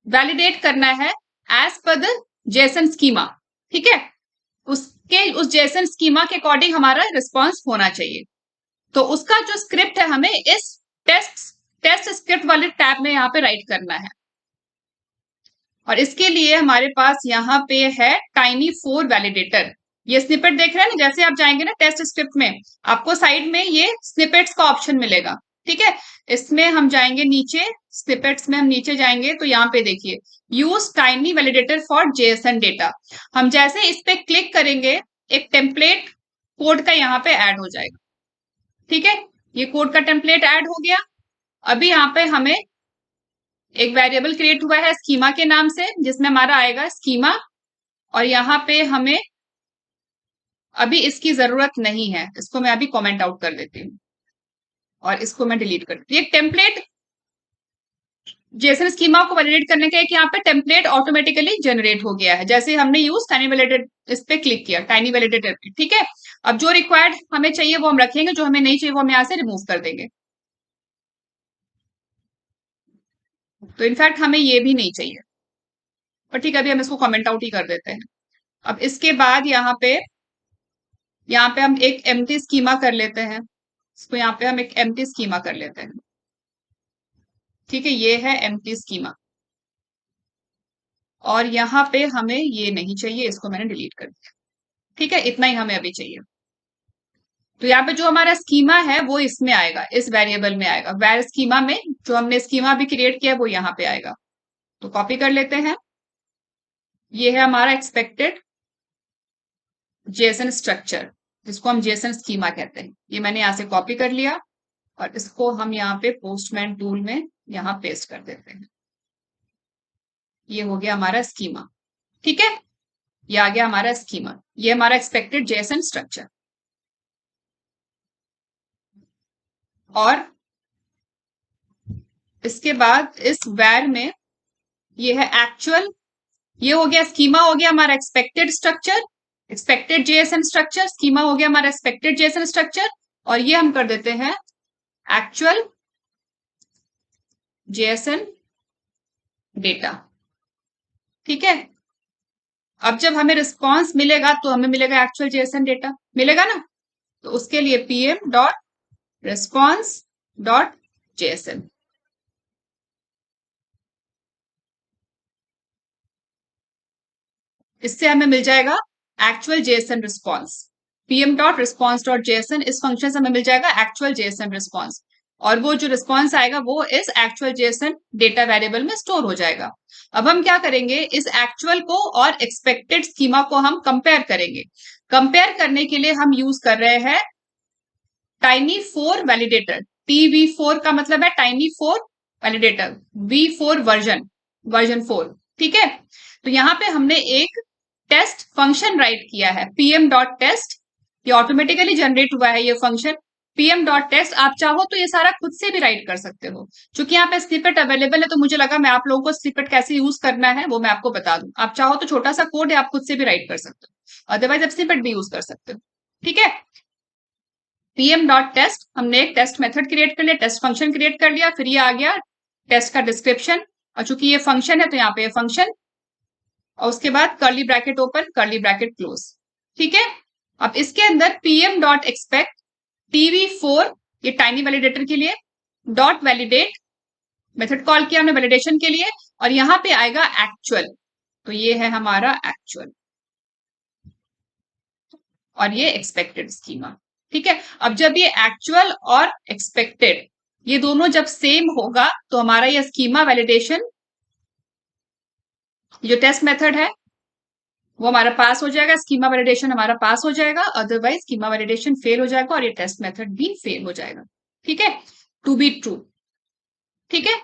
वैलिडेट करना है as per the JSON schema. ठीक है, उस जेएसएन स्कीमा के अकॉर्डिंग हमारा रिस्पॉन्स होना चाहिए। तो उसका जो स्क्रिप्ट है हमें इस टेस्ट स्क्रिप्ट वाले टैब में यहाँ पे राइट करना है, और इसके लिए हमारे पास यहाँ पे है tiny4 वैलिडेटर। ये स्निपेट देख रहे हैं ना, जैसे आप जाएंगे ना टेस्ट स्क्रिप्ट में, आपको साइड में ये स्निपेट्स का ऑप्शन मिलेगा। ठीक है, इसमें हम जाएंगे नीचे, स्निपेट्स में हम नीचे जाएंगे तो यहाँ पे देखिए use tiny validator for JSON data. हम जैसे इस पे क्लिक करेंगे एक टेम्पलेट कोड का यहाँ पे ऐड हो जाएगा। ठीक है, ये कोड का टेम्पलेट ऐड हो गया। अभी यहाँ पे हमें एक वेरिएबल क्रिएट हुआ है स्कीमा के नाम से, जिसमें हमारा आएगा स्कीमा, और यहाँ पे हमें अभी इसकी जरूरत नहीं है, इसको मैं अभी कमेंट आउट कर देती हूँ और इसको मैं डिलीट कर देती हूँ। एक टेम्पलेट जेसन स्कीमा को वैलिडेट करने का एक यहाँ पे टेम्पलेट ऑटोमेटिकली जनरेट हो गया है, जैसे हमने यूज टाइनी वैलिडेटेड इस पे क्लिक किया, टाइनी वैलिडेटेड, ठीक है। अब जो रिक्वायर्ड हमें चाहिए वो हम रखेंगे, जो हमें नहीं चाहिए वो हम यहाँ से रिमूव कर देंगे। तो इनफैक्ट हमें ये भी नहीं चाहिए, पर ठीक है, अभी हम इसको कमेंट आउट ही कर देते हैं। अब इसके बाद यहाँ पे हम एक एम्प्टी स्कीमा कर लेते हैं, इसको यहाँ पे हम एक एम्प्टी स्कीमा कर लेते हैं, ठीक है, ये है एम्प्टी स्कीमा। और यहाँ पे हमें ये नहीं चाहिए, इसको मैंने डिलीट कर दिया, ठीक है, इतना ही हमें अभी चाहिए। तो यहाँ पे जो हमारा स्कीमा है वो इसमें आएगा, इस वेरिएबल में आएगा, वेर स्कीमा में जो हमने स्कीमा भी क्रिएट किया है वो यहाँ पे आएगा। तो कॉपी कर लेते हैं, ये है हमारा एक्सपेक्टेड जेसन स्ट्रक्चर, जिसको हम जेसन स्कीमा कहते हैं। ये मैंने यहाँ से कॉपी कर लिया और इसको हम यहाँ पे पोस्टमैन टूल में यहाँ पेस्ट कर देते हैं। ये हो गया हमारा स्कीमा, ठीक है, ये आ गया हमारा स्कीमा, ये हमारा एक्सपेक्टेड जेसन स्ट्रक्चर। और इसके बाद इस वैर में ये है एक्चुअल, ये हो गया स्कीमा, हो गया हमारा expected structure, expected JSON structure, schema हो गया हमारा एक्सपेक्टेड जेएसएन स्ट्रक्चर, और ये हम कर देते हैं एक्चुअल जेएसएन डेटा, ठीक है। अब जब हमें रिस्पॉन्स मिलेगा तो हमें मिलेगा एक्चुअल जेएसएन डेटा, मिलेगा ना। तो उसके लिए PM dot response dot JSON, इससे हमें मिल जाएगा actual JSON response. PM dot response dot JSON, इस फंक्शन से हमें मिल जाएगा एक्चुअल जेएसएन रिस्पॉन्स, और वो जो रिस्पॉन्स आएगा वो इस एक्चुअल जेएसएन डेटा वेरिएबल में स्टोर हो जाएगा। अब हम क्या करेंगे, इस एक्चुअल को और एक्सपेक्टेड स्कीमा को हम कंपेयर करेंगे। कंपेयर करने के लिए हम यूज कर रहे हैं Tiny4 वैलिडेटर। TV4 का मतलब है Tiny4 वैलिडेटर, V4 वर्जन 4, ठीक है। तो यहाँ पे हमने एक टेस्ट फंक्शन राइट किया है, pm डॉट टेस्ट, ये ऑटोमेटिकली जनरेट हुआ है ये फंक्शन pm डॉट टेस्ट। आप चाहो तो ये सारा खुद से भी राइट कर सकते हो, क्योंकि यहाँ पे स्निपेट अवेलेबल है, तो मुझे लगा मैं आप लोगों को स्निपेट कैसे यूज करना है वो मैं आपको बता दूं। आप चाहो तो छोटा सा कोड है, आप खुद से भी राइट कर सकते हो, अदरवाइज आप स्निपेट भी यूज कर सकते हो, ठीक है। pm डॉट टेस्ट, हमने एक टेस्ट मेथड क्रिएट कर लिया, टेस्ट फंक्शन क्रिएट कर लिया, फिर ये आ गया टेस्ट का डिस्क्रिप्शन, और चूंकि ये फंक्शन है तो यहाँ पे फंक्शन, और उसके बाद curly bracket open curly bracket close, ठीक है। अब इसके अंदर pm डॉट एक्सपेक्ट TV4, ये टाइनी वैलिडेटर के लिए, डॉट वैलिडेट मेथड कॉल किया हमने वैलिडेशन के लिए, और यहाँ पे आएगा एक्चुअल, तो ये है हमारा एक्चुअल, और ये एक्सपेक्टेड स्कीमा, ठीक है। अब जब ये एक्चुअल और एक्सपेक्टेड ये दोनों जब सेम होगा तो हमारा ये स्कीमा वैलिडेशन, जो टेस्ट मेथड है वो हमारा पास हो जाएगा, स्कीमा वैलिडेशन हमारा पास हो जाएगा, अदरवाइज स्कीमा वैलिडेशन फेल हो जाएगा और ये टेस्ट मेथड भी फेल हो जाएगा, ठीक है, टू बी ट्रू, ठीक है।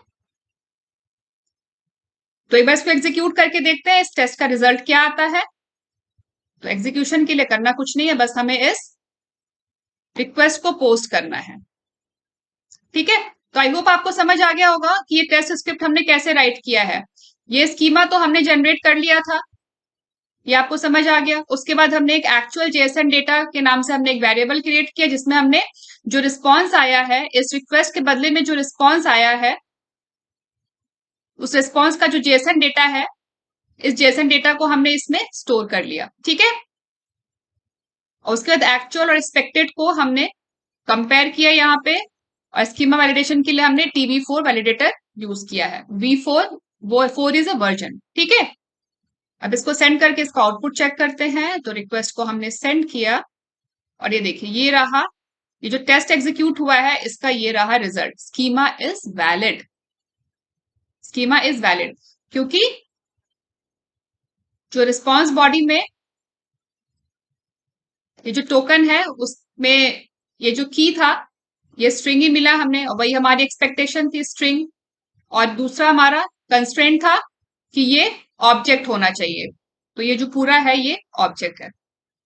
तो एक बार इसको एग्जीक्यूट करके देखते हैं इस टेस्ट का रिजल्ट क्या आता है। तो एग्जीक्यूशन के लिए करना कुछ नहीं है, बस हमें इस रिक्वेस्ट को पोस्ट करना है, ठीक है। तो आई होप आपको समझ आ गया होगा कि ये टेस्ट स्क्रिप्ट हमने कैसे राइट किया है। ये स्कीमा तो हमने जनरेट कर लिया था, ये आपको समझ आ गया। उसके बाद हमने एक एक्चुअल जेएसएन डेटा के नाम से हमने एक वेरिएबल क्रिएट किया, जिसमें हमने जो रिस्पॉन्स आया है, इस रिक्वेस्ट के बदले में जो रिस्पॉन्स आया है, उस रिस्पॉन्स का जो जेएसएन डेटा है, इस जेएसएन डेटा को हमने इसमें स्टोर कर लिया, ठीक है। और उसके बाद एक्चुअल और एक्सपेक्टेड को हमने कंपेयर किया यहाँ पे, और स्कीमा वैलिडेशन के लिए हमने TV4 वैलिडेटर यूज किया है, V4, वो 4 इज अ वर्जन, ठीक है। अब इसको सेंड करके इसका आउटपुट चेक करते हैं। तो रिक्वेस्ट को हमने सेंड किया और ये देखिए ये रहा, ये जो टेस्ट एग्जीक्यूट हुआ है इसका ये रहा result, schema is valid, schema is valid, क्योंकि जो रिस्पॉन्स बॉडी में ये जो टोकन है उसमें ये जो की था ये स्ट्रिंग ही मिला हमने, और वही हमारी एक्सपेक्टेशन थी स्ट्रिंग, और दूसरा हमारा कंस्ट्रेंट था कि ये ऑब्जेक्ट होना चाहिए। तो ये जो पूरा है ये ऑब्जेक्ट है।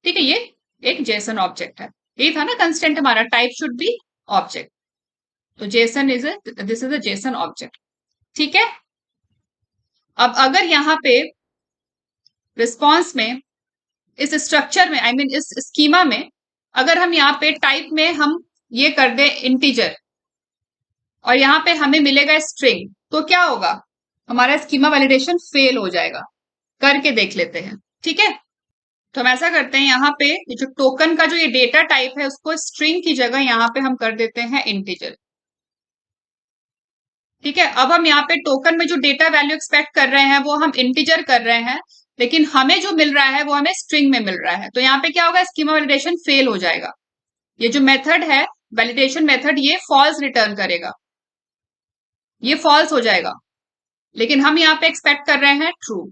ठीक है, ये एक जेसन ऑब्जेक्ट है। ये था ना कंस्टेंट हमारा, टाइप शुड बी ऑब्जेक्ट। तो Jason is this is a Jason object. ठीक है, अब अगर यहाँ पे रिस्पॉन्स में इस स्ट्रक्चर में आई मीन इस स्कीमा में अगर हम यहाँ पे टाइप में हम ये कर दे इंटीजर और यहाँ पे हमें मिलेगा स्ट्रिंग, तो क्या होगा, हमारा स्कीमा वैलिडेशन फेल हो जाएगा। करके देख लेते हैं। ठीक है, तो हम ऐसा करते हैं, यहाँ पे ये जो टोकन का जो ये डेटा टाइप है उसको स्ट्रिंग की जगह यहाँ पे हम कर देते हैं इंटीजर। ठीक है, अब हम यहाँ पे टोकन में जो डेटा वैल्यू एक्सपेक्ट कर रहे हैं वो हम इंटीजर कर रहे हैं, लेकिन हमें जो मिल रहा है वो हमें स्ट्रिंग में मिल रहा है। तो यहाँ पे क्या होगा, स्कीमा वैलिडेशन फेल हो जाएगा। ये जो मेथड है वैलिडेशन मेथड ये फॉल्स रिटर्न करेगा, ये फॉल्स हो जाएगा, लेकिन हम यहाँ पे एक्सपेक्ट कर रहे हैं ट्रू।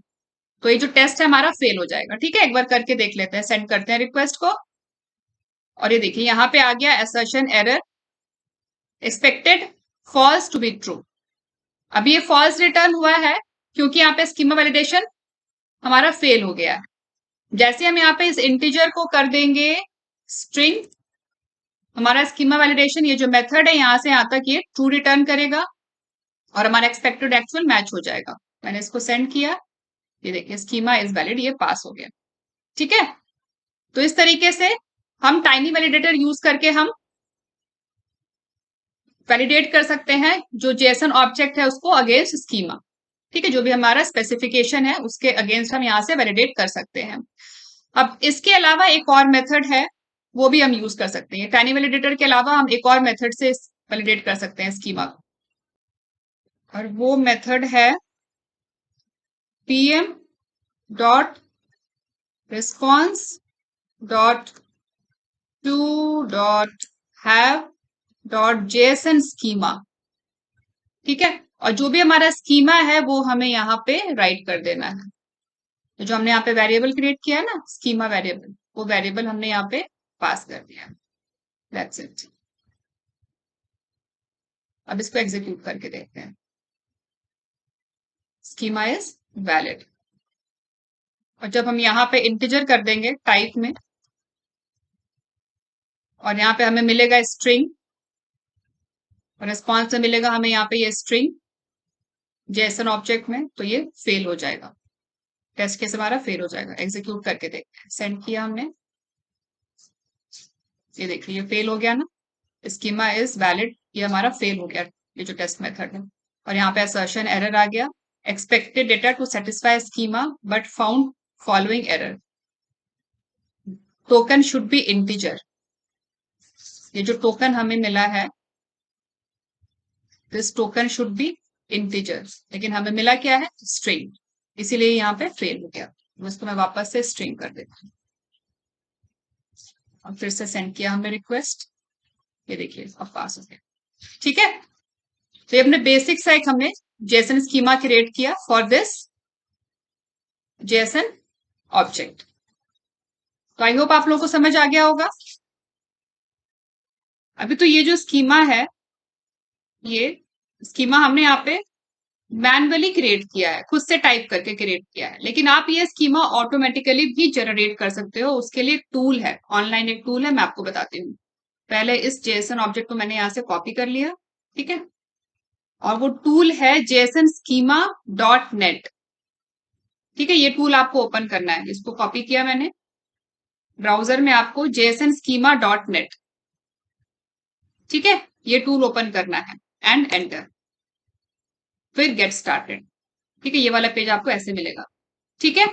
तो ये जो टेस्ट है हमारा फेल हो जाएगा। ठीक है, एक बार करके देख लेते हैं, सेंड करते हैं रिक्वेस्ट को। और ये देखिए यहाँ पे आ गया assertion error expected false to be true. अब ये फॉल्स रिटर्न हुआ है क्योंकि यहाँ पे स्कीमा वैलिडेशन हमारा फेल हो गया है। जैसे हम यहाँ पे इस इंटीजर को कर देंगे स्ट्रिंग, हमारा स्कीमा वैलिडेशन ये जो मेथड है यहाँ से यहाँ तक ये ट्रू रिटर्न करेगा और हमारा एक्सपेक्टेड एक्चुअल मैच हो जाएगा। मैंने इसको सेंड किया, ये देखिए स्कीमा इज वैलिड, ये पास हो गया। ठीक है, तो इस तरीके से हम टाइनी वैलिडेटर यूज करके हम वैलिडेट कर सकते हैं जो जेसन ऑब्जेक्ट है उसको अगेंस्ट स्कीमा। ठीक है, जो भी हमारा स्पेसिफिकेशन है उसके अगेंस्ट हम यहाँ से वैलिडेट कर सकते हैं। अब इसके अलावा एक और मेथड है वो भी हम यूज कर सकते हैं। टाइनी वैलिडेटर के अलावा हम एक और मेथड से वैलिडेट कर सकते हैं स्कीमा को, और वो मेथड है pm dot response dot to dot have dot JSON schema. ठीक है, और जो भी हमारा स्कीमा है वो हमें यहाँ पे राइट कर देना है। तो जो हमने यहाँ पे वेरिएबल क्रिएट किया है ना स्कीमा वेरिएबल, वो वेरिएबल हमने यहाँ पे पास कर दिया। That's it. अब इसको एग्जीक्यूट करके देखते हैं। Schema is valid. और जब हम यहाँ पे इंटीजर कर देंगे टाइप में और यहाँ पे हमें मिलेगा स्ट्रिंग और रिस्पॉन्स में मिलेगा हमें यहाँ पे ये स्ट्रिंग जेसन ऑब्जेक्ट में, तो ये फेल हो जाएगा। टेस्ट केस हमारा फेल हो जाएगा। एग्जीक्यूट करके देखते हैं। सेंड किया हमने, ये देखिए ये फेल हो गया ना, स्कीमा इज वैलिड, ये हमारा फेल हो गया ये जो टेस्ट मेथड है। और यहाँ पे असर्शन एरर आ गया, expected data to satisfy schema but found following error, token should be integer. ये जो टोकन हमें मिला है this token should be integer, लेकिन हमें मिला क्या है, स्ट्रिंग, इसीलिए यहाँ पे फेल हो गया। इसको मैं वापस से स्ट्रिंग कर देती हूँ और फिर से सेंड किया हमने रिक्वेस्ट, ये देखिए अब पास हो गया। ठीक है, तो ये अपने बेसिक सा एक हमने जेसन स्कीमा क्रिएट किया फॉर दिस जेसन ऑब्जेक्ट। तो आई होप आप लोगों को समझ आ गया होगा। अभी तो ये जो स्कीमा है, ये स्कीमा हमने यहाँ पे मैनुअली क्रिएट किया है, खुद से टाइप करके क्रिएट किया है, लेकिन आप ये स्कीमा ऑटोमेटिकली भी जनरेट कर सकते हो। उसके लिए एक टूल है, ऑनलाइन एक टूल है, मैं आपको बताती हूँ। पहले इस जेसन ऑब्जेक्ट को मैंने यहाँ से कॉपी कर लिया। ठीक है, और वो टूल है जेसन स्कीमा डॉट नेट। ठीक है, ये टूल आपको ओपन करना है, इसको कॉपी किया मैंने ब्राउजर में, आपको जेसन स्कीमा डॉट नेट, ठीक है, ये टूल ओपन करना है एंड एंटर, फिर गेट स्टार्टेड। ठीक है, ये वाला पेज आपको ऐसे मिलेगा। ठीक है,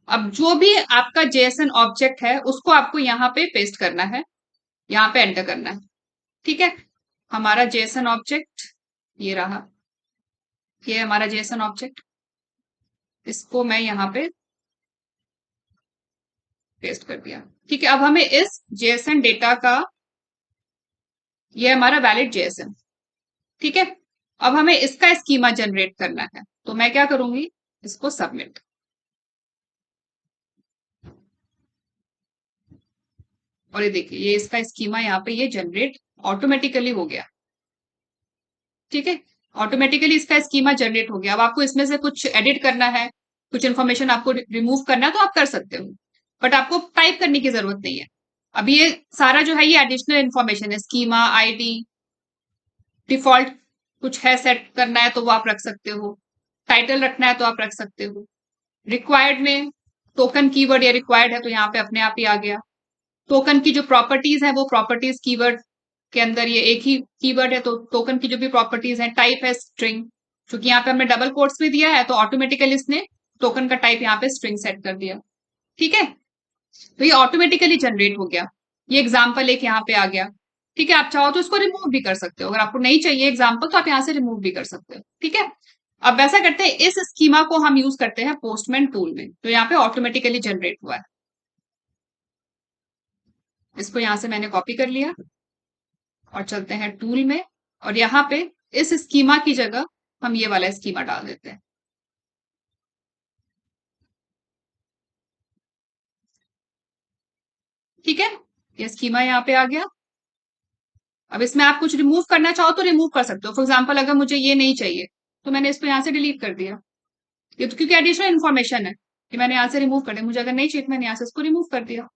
अब जो भी आपका जेसन ऑब्जेक्ट है उसको आपको यहाँ पे पेस्ट करना है, यहाँ पे एंटर करना है। ठीक है, हमारा जेसन ऑब्जेक्ट ये रहा, ये हमारा जेसन ऑब्जेक्ट, इसको मैं यहाँ पे पेस्ट कर दिया। ठीक है, अब हमें इस जेसन डेटा का, ये हमारा वैलिड जेसन, ठीक है, अब हमें इसका स्कीमा जनरेट करना है। तो मैं क्या करूंगी, इसको सबमिट, और ये देखिए ये इसका स्कीमा यहाँ पे ये जनरेट ऑटोमेटिकली हो गया। ठीक है, ऑटोमेटिकली इसका स्कीमा जनरेट हो गया। अब आपको इसमें से कुछ एडिट करना है, कुछ इन्फॉर्मेशन आपको रिमूव करना है तो आप कर सकते हो, बट आपको टाइप करने की जरूरत नहीं है। अब ये सारा जो है ये एडिशनल इन्फॉर्मेशन है, स्कीमा आईडी, डिफॉल्ट कुछ है सेट करना है तो वो आप रख सकते हो, टाइटल रखना है तो आप रख सकते हो। रिक्वायर्ड में टोकन कीवर्ड या रिक्वायर्ड है तो यहाँ पे अपने आप ही आ गया। टोकन की जो प्रॉपर्टीज है वो प्रॉपर्टीज कीवर्ड के अंदर ये एक ही कीवर्ड है, तो टोकन की जो भी प्रॉपर्टीज है, टाइप है स्ट्रिंग, क्योंकि यहाँ पे हमने डबल कोट्स में दिया है तो ऑटोमेटिकली इसने टोकन का टाइप यहाँ पे स्ट्रिंग सेट कर दिया। ठीक है, तो ये ऑटोमेटिकली जनरेट हो गया। ये एग्जाम्पल एक यहाँ पे आ गया। ठीक है, आप चाहो तो इसको रिमूव भी कर सकते हो, अगर आपको नहीं चाहिए एग्जाम्पल तो आप यहाँ से रिमूव भी कर सकते हो। ठीक है, अब वैसा करते हैं, इस स्कीमा को हम यूज करते हैं पोस्टमैन टूल में, तो यहाँ पे ऑटोमेटिकली जनरेट हुआ है। इसको यहां से मैंने कॉपी कर लिया और चलते हैं टूल में, और यहाँ पे इस स्कीमा की जगह हम ये वाला स्कीमा डाल देते हैं। ठीक है, ये स्कीमा यहाँ पे आ गया। अब इसमें आप कुछ रिमूव करना चाहो तो रिमूव कर सकते हो। फॉर एग्जाम्पल अगर मुझे ये नहीं चाहिए तो मैंने इसको यहाँ से डिलीट कर दिया, ये तो क्योंकि एडिशनल इन्फॉर्मेशन है कि मैंने यहाँ से रिमूव कर दिया। मुझे अगर नहीं चाहिए तो मैंने यहाँ से इसको रिमूव कर दिया।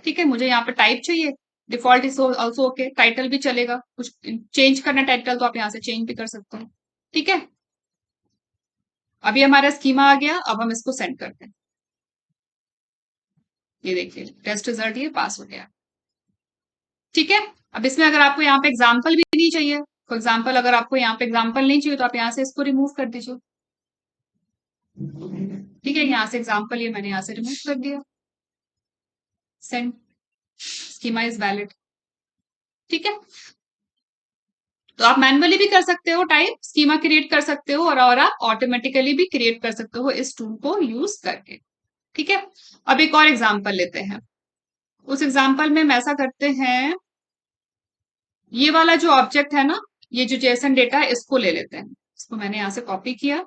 ठीक है, मुझे यहाँ पे टाइप चाहिए, default is also okay, title भी चलेगा, कुछ चेंज करना टाइटल तो आप यहाँ से चेंज भी कर सकते हो। ठीक है, अभी हमारा स्कीमा आ गया, अब हम इसको सेंड करते हैं। ये देखिए टेस्ट रिजल्ट ये पास हो गया। ठीक है, अब इसमें अगर आपको यहाँ पे एग्जाम्पल भी नहीं चाहिए, फॉर एग्जाम्पल अगर आपको यहाँ पे एग्जाम्पल नहीं चाहिए तो आप यहाँ से इसको रिमूव कर दीजिए। ठीक है, यहाँ से एग्जाम्पल ये मैंने यहाँ से रिमूव कर दिया, सेंड, स्कीमा इज वैलिड। ठीक है, तो आप मैनुअली भी कर सकते हो, टाइप स्कीमा क्रिएट कर सकते हो, और आप ऑटोमेटिकली भी क्रिएट कर सकते हो इस टूल को यूज करके। ठीक है, अब एक और एग्जाम्पल लेते हैं। उस एग्जाम्पल में हम ऐसा करते हैं, ये वाला जो ऑब्जेक्ट है ना, ये जो जेसन डेटा है इसको ले लेते हैं। इसको मैंने यहां से कॉपी किया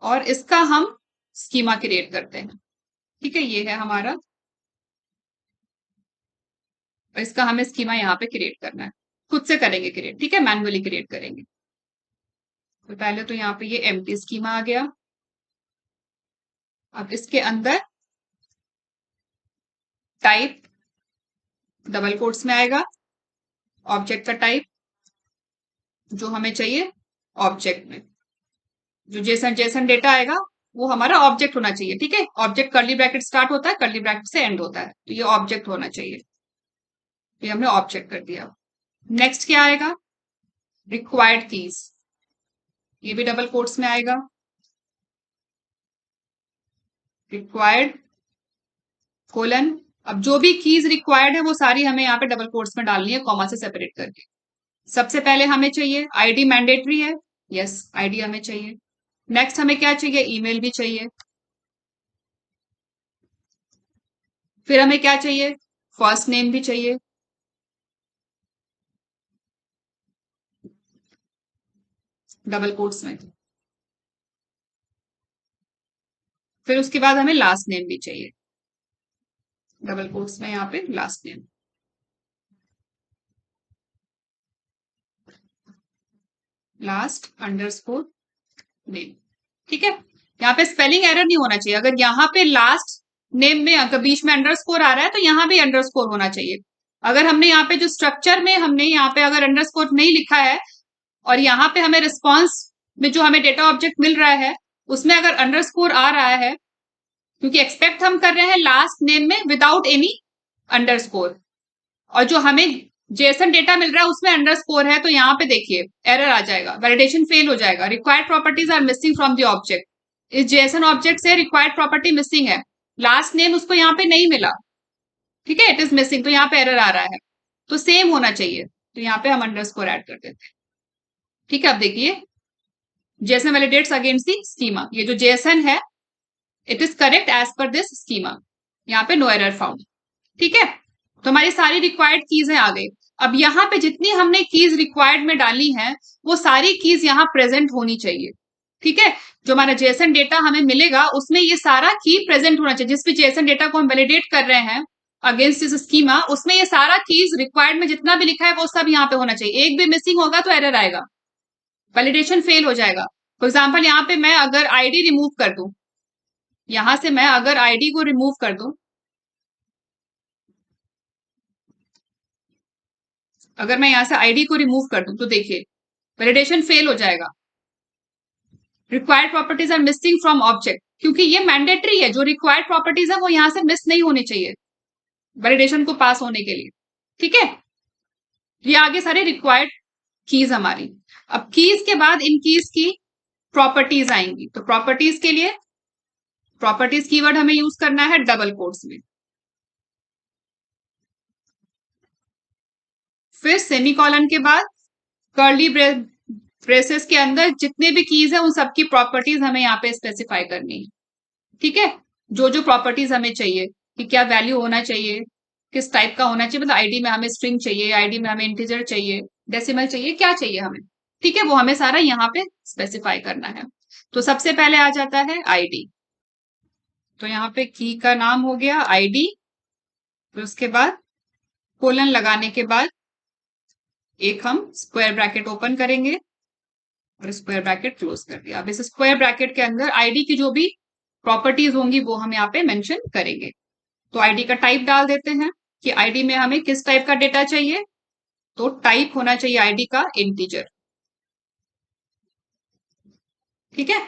और इसका हम स्कीमा क्रिएट करते हैं। ठीक है, ये है हमारा, और इसका हमें स्कीमा यहाँ पे क्रिएट करना है, खुद से करेंगे क्रिएट। ठीक है, मैनुअली क्रिएट करेंगे। तो पहले तो यहाँ पे ये एम्प्टी स्कीमा आ गया। अब इसके अंदर टाइप डबल कोट्स में आएगा, ऑब्जेक्ट का टाइप जो हमें चाहिए, ऑब्जेक्ट में जो जेसन जेसन डेटा आएगा वो हमारा ऑब्जेक्ट होना चाहिए। ठीक है, ऑब्जेक्ट कर्ली ब्रैकेट स्टार्ट होता है, कर्ली ब्रैकेट से एंड होता है, तो ये ऑब्जेक्ट होना चाहिए। ये हमने ऑब्जेक्ट कर दिया। नेक्स्ट क्या आएगा, रिक्वायर्ड कीज, ये भी डबल कोट्स में आएगा, रिक्वायर्ड कोलन। अब जो भी कीज रिक्वायर्ड है वो सारी हमें यहाँ पे डबल कोट्स में डालनी है, कॉमा से सेपरेट करके। सबसे पहले हमें चाहिए आईडी, मैंडेटरी है, यस आईडी हमें चाहिए। नेक्स्ट हमें क्या चाहिए, ईमेल भी चाहिए। फिर हमें क्या चाहिए, फर्स्ट नेम भी चाहिए। डबल कोट्स में। फिर उसके बाद हमें लास्ट नेम भी चाहिए, डबल कोट्स में यहाँ पे last name, last underscore name. ठीक है, यहाँ पे स्पेलिंग एरर नहीं होना चाहिए। अगर यहाँ पे लास्ट नेम में अगर बीच में अंडरस्कोर आ रहा है तो यहाँ भी अंडरस्कोर होना चाहिए। अगर हमने यहाँ पे जो स्ट्रक्चर में हमने यहाँ पे अगर अंडरस्कोर नहीं लिखा है और यहाँ पे हमें रिस्पॉन्स में जो हमें डेटा ऑब्जेक्ट मिल रहा है उसमें अगर अंडरस्कोर आ रहा है, क्योंकि एक्सपेक्ट हम कर रहे हैं लास्ट नेम में विदाउट एनी अंडरस्कोर, और जो हमें जेसन डेटा मिल रहा है उसमें अंडरस्कोर है, तो यहाँ पे देखिए एरर आ जाएगा, वैलिडेशन फेल हो जाएगा। Required properties are missing from the object, इस जेसन ऑब्जेक्ट से रिक्वायर्ड प्रॉपर्टी मिसिंग है, लास्ट नेम उसको यहाँ पे नहीं मिला। ठीक है, इट इज मिसिंग, तो यहाँ पे एरर आ रहा है, तो सेम होना चाहिए, तो यहाँ पे हम अंडरस्कोर ऐड कर देते हैं। ठीक है, अब देखिए JSON validates against the schema, ये जो जेसन है it is correct as per this schema, यहाँ पे नो एरर फाउंड। ठीक है, तो हमारी सारी रिक्वायर्ड कीजें आ गई। अब यहाँ पे जितनी हमने कीज रिक्वायर्ड में डाली हैं वो सारी कीज यहाँ प्रेजेंट होनी चाहिए। ठीक है, जो हमारा जेसन डेटा हमें मिलेगा उसमें ये सारा की प्रेजेंट होना चाहिए, जिस भी जेसन डेटा को हम वैलिडेट कर रहे हैं अगेंस्ट दिस स्कीमा, उसमें ये सारा कीज रिक्वायर्ड में जितना भी लिखा है वो सब यहाँ पे होना चाहिए। एक भी मिसिंग होगा तो एरर आएगा। वैलिडेशन फेल हो जाएगा। फॉर एग्जाम्पल यहाँ पे मैं अगर आईडी रिमूव कर दूं, यहां से मैं अगर आईडी को रिमूव कर दूं, अगर मैं यहां से आईडी को रिमूव कर दूं तो देखिए वैलिडेशन फेल हो जाएगा। Required properties are missing from object, क्योंकि ये मैंडेटरी है, जो रिक्वायर्ड प्रॉपर्टीज है वो यहां से मिस नहीं होनी चाहिए वैलिडेशन को पास होने के लिए। ठीक है, ये आगे सारे रिक्वायर्ड कीज हमारी। अब कीज के बाद इन कीज की प्रॉपर्टीज आएंगी, तो प्रॉपर्टीज के लिए प्रॉपर्टीज कीवर्ड हमें यूज करना है डबल कोट्स में, फिर सेमीकॉलन के बाद कर्ली ब्रेसेस के अंदर जितने भी कीज है उन सबकी प्रॉपर्टीज हमें यहाँ पे स्पेसिफाई करनी है। ठीक है, जो जो प्रॉपर्टीज हमें चाहिए कि क्या वैल्यू होना चाहिए, किस टाइप का होना चाहिए, मतलब आईडी में हमें स्ट्रिंग चाहिए, आईडी में हमें इंटीजर चाहिए, डेसिमल चाहिए, क्या चाहिए हमें। ठीक है, वो हमें सारा यहाँ पे स्पेसिफाई करना है। तो सबसे पहले आ जाता है आईडी, तो यहाँ पे की का नाम हो गया आईडी, फिर उसके बाद कोलन लगाने के बाद एक हम स्क्वायर ब्रैकेट ओपन करेंगे और स्क्वायर ब्रैकेट क्लोज कर दिया। अब इस स्क्वायर ब्रैकेट के अंदर आईडी की जो भी प्रॉपर्टीज होंगी वो हम यहाँ पे मेंशन करेंगे। तो आईडी का टाइप डाल देते हैं कि आईडी में हमें किस टाइप का डेटा चाहिए, तो टाइप होना चाहिए आईडी का इंटीजर। ठीक है,